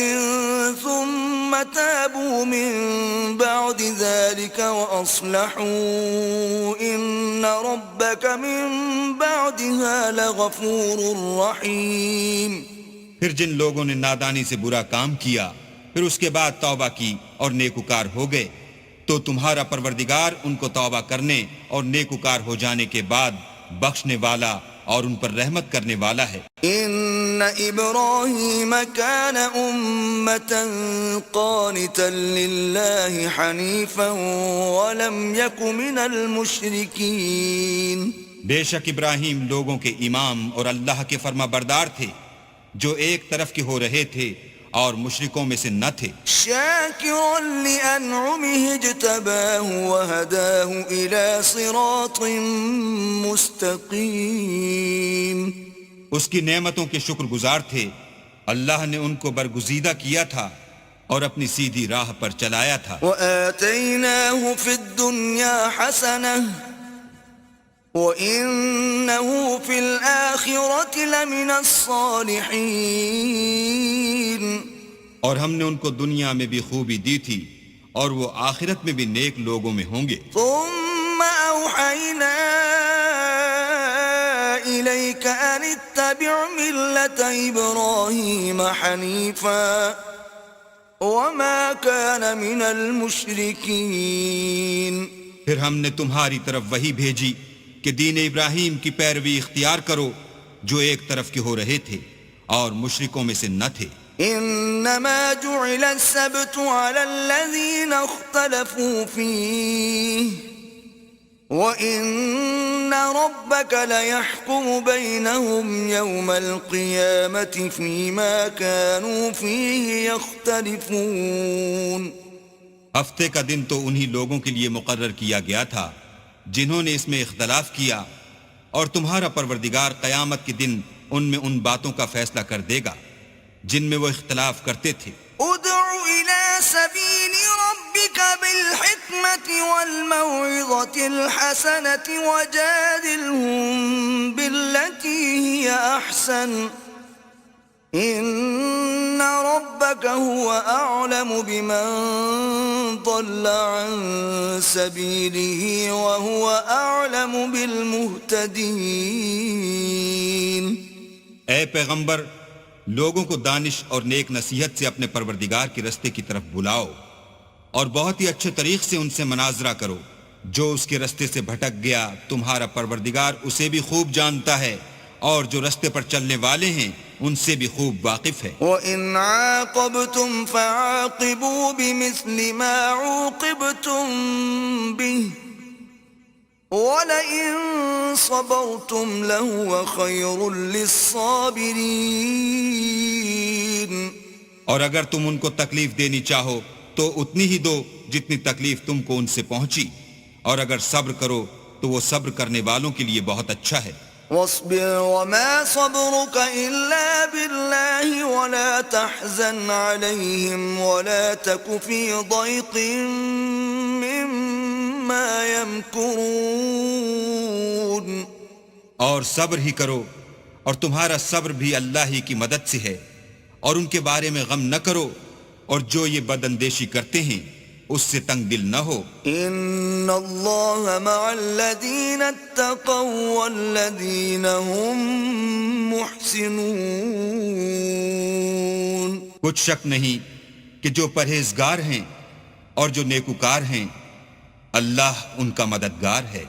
S1: ثم تابوا من بعد ذلك وأصلحوا إن ربك من بعدها لغفور رحيم.
S2: پھر جن لوگوں نے نادانی سے برا کام کیا پھر اس کے بعد توبہ کی اور نیکوکار ہو گئے تو تمہارا پروردگار ان کو توبہ کرنے اور نیکوکار ہو جانے کے بعد بخشنے والا اور ان پر رحمت کرنے والا ہے.
S1: ان ابراہیم کان امتا قانتا للہ حنیفا ولم یک من المشرکین.
S2: بے شک ابراہیم لوگوں کے امام اور اللہ کے فرما بردار تھے جو ایک طرف کے ہو رہے تھے اور مشرکوں میں سے نہ تھے.
S1: شاکرا لانعمه اجتباہ وہداہ الى صراط مستقیم.
S2: اس کی نعمتوں کے شکر گزار تھے. اللہ نے ان کو برگزیدہ کیا تھا اور اپنی سیدھی راہ پر چلایا تھا.
S1: وآتیناہ فی الدنیا حسنہ وَإِنَّهُ فِي الْآخِرَةِ لَمِنَ الصَّالِحِينَ.
S2: اور ہم نے ان کو دنیا میں بھی خوبی دی تھی اور وہ آخرت میں بھی نیک لوگوں میں ہوں گے.
S1: ثُمَّ أَوْحَيْنَا إِلَيْكَ أَنِ اتَّبِعْ مِلَّةَ إِبْرَاهِيمَ حَنِيفًا وَمَا كَانَ مِنَ الْمُشْرِكِينَ.
S2: پھر ہم نے تمہاری طرف وحی بھیجی کہ دین ابراہیم کی پیروی اختیار کرو جو ایک طرف کے ہو رہے تھے اور مشرکوں میں سے نہ تھے.
S1: انما جعل السبت على الذين اختلفوا فيه وان ربك ليحكم بينهم يوم القيامة فيما كانوا فيه يختلفون.
S2: ہفتے کا دن تو انہی لوگوں کے لیے مقرر کیا گیا تھا جنہوں نے اس میں اختلاف کیا، اور تمہارا پروردگار قیامت کے دن ان میں ان باتوں کا فیصلہ کر دے گا جن میں وہ اختلاف کرتے تھے.
S1: ادع الى سبيل ربك بالحكمة والموعظة الحسنة وجادلهم بالتي هي احسن ان ربك هو اعلم بمن ضل عن سبيله وهو اعلم بالمهتدين.
S2: اے پیغمبر، لوگوں کو دانش اور نیک نصیحت سے اپنے پروردگار کے رستے کی طرف بلاؤ اور بہت ہی اچھے طریق سے ان سے مناظرہ کرو. جو اس کے رستے سے بھٹک گیا تمہارا پروردگار اسے بھی خوب جانتا ہے، اور جو رستے پر چلنے والے ہیں ان سے بھی خوب واقف ہے.
S1: وَإِنْ عَاقَبْتُمْ فَعَاقِبُوا بِمِثْلِ مَا عُوقِبْتُمْ بِهِ وَلَئِن صَبَرْتُمْ لَهُوَ خَيْرٌ لِلصَّابِرِينَ.
S2: اور اگر تم ان کو تکلیف دینی چاہو تو اتنی ہی دو جتنی تکلیف تم کو ان سے پہنچی، اور اگر صبر کرو تو وہ صبر کرنے والوں کے لیے بہت اچھا ہے.
S1: واصبر وما صبرك إلا بالله ولا تحزن عليهم ولا تك في ضيق مما يمكرون.
S2: اور صبر ہی کرو، اور تمہارا صبر بھی اللہ ہی کی مدد سے ہے، اور ان کے بارے میں غم نہ کرو، اور جو یہ بد اندیشی کرتے ہیں اس سے تنگ دل نہ ہو.
S1: ان اللہ مع الذین اتقوا والذین هم محسنون.
S2: کچھ شک نہیں کہ جو پرہیزگار ہیں اور جو نیکوکار ہیں اللہ ان کا مددگار ہے.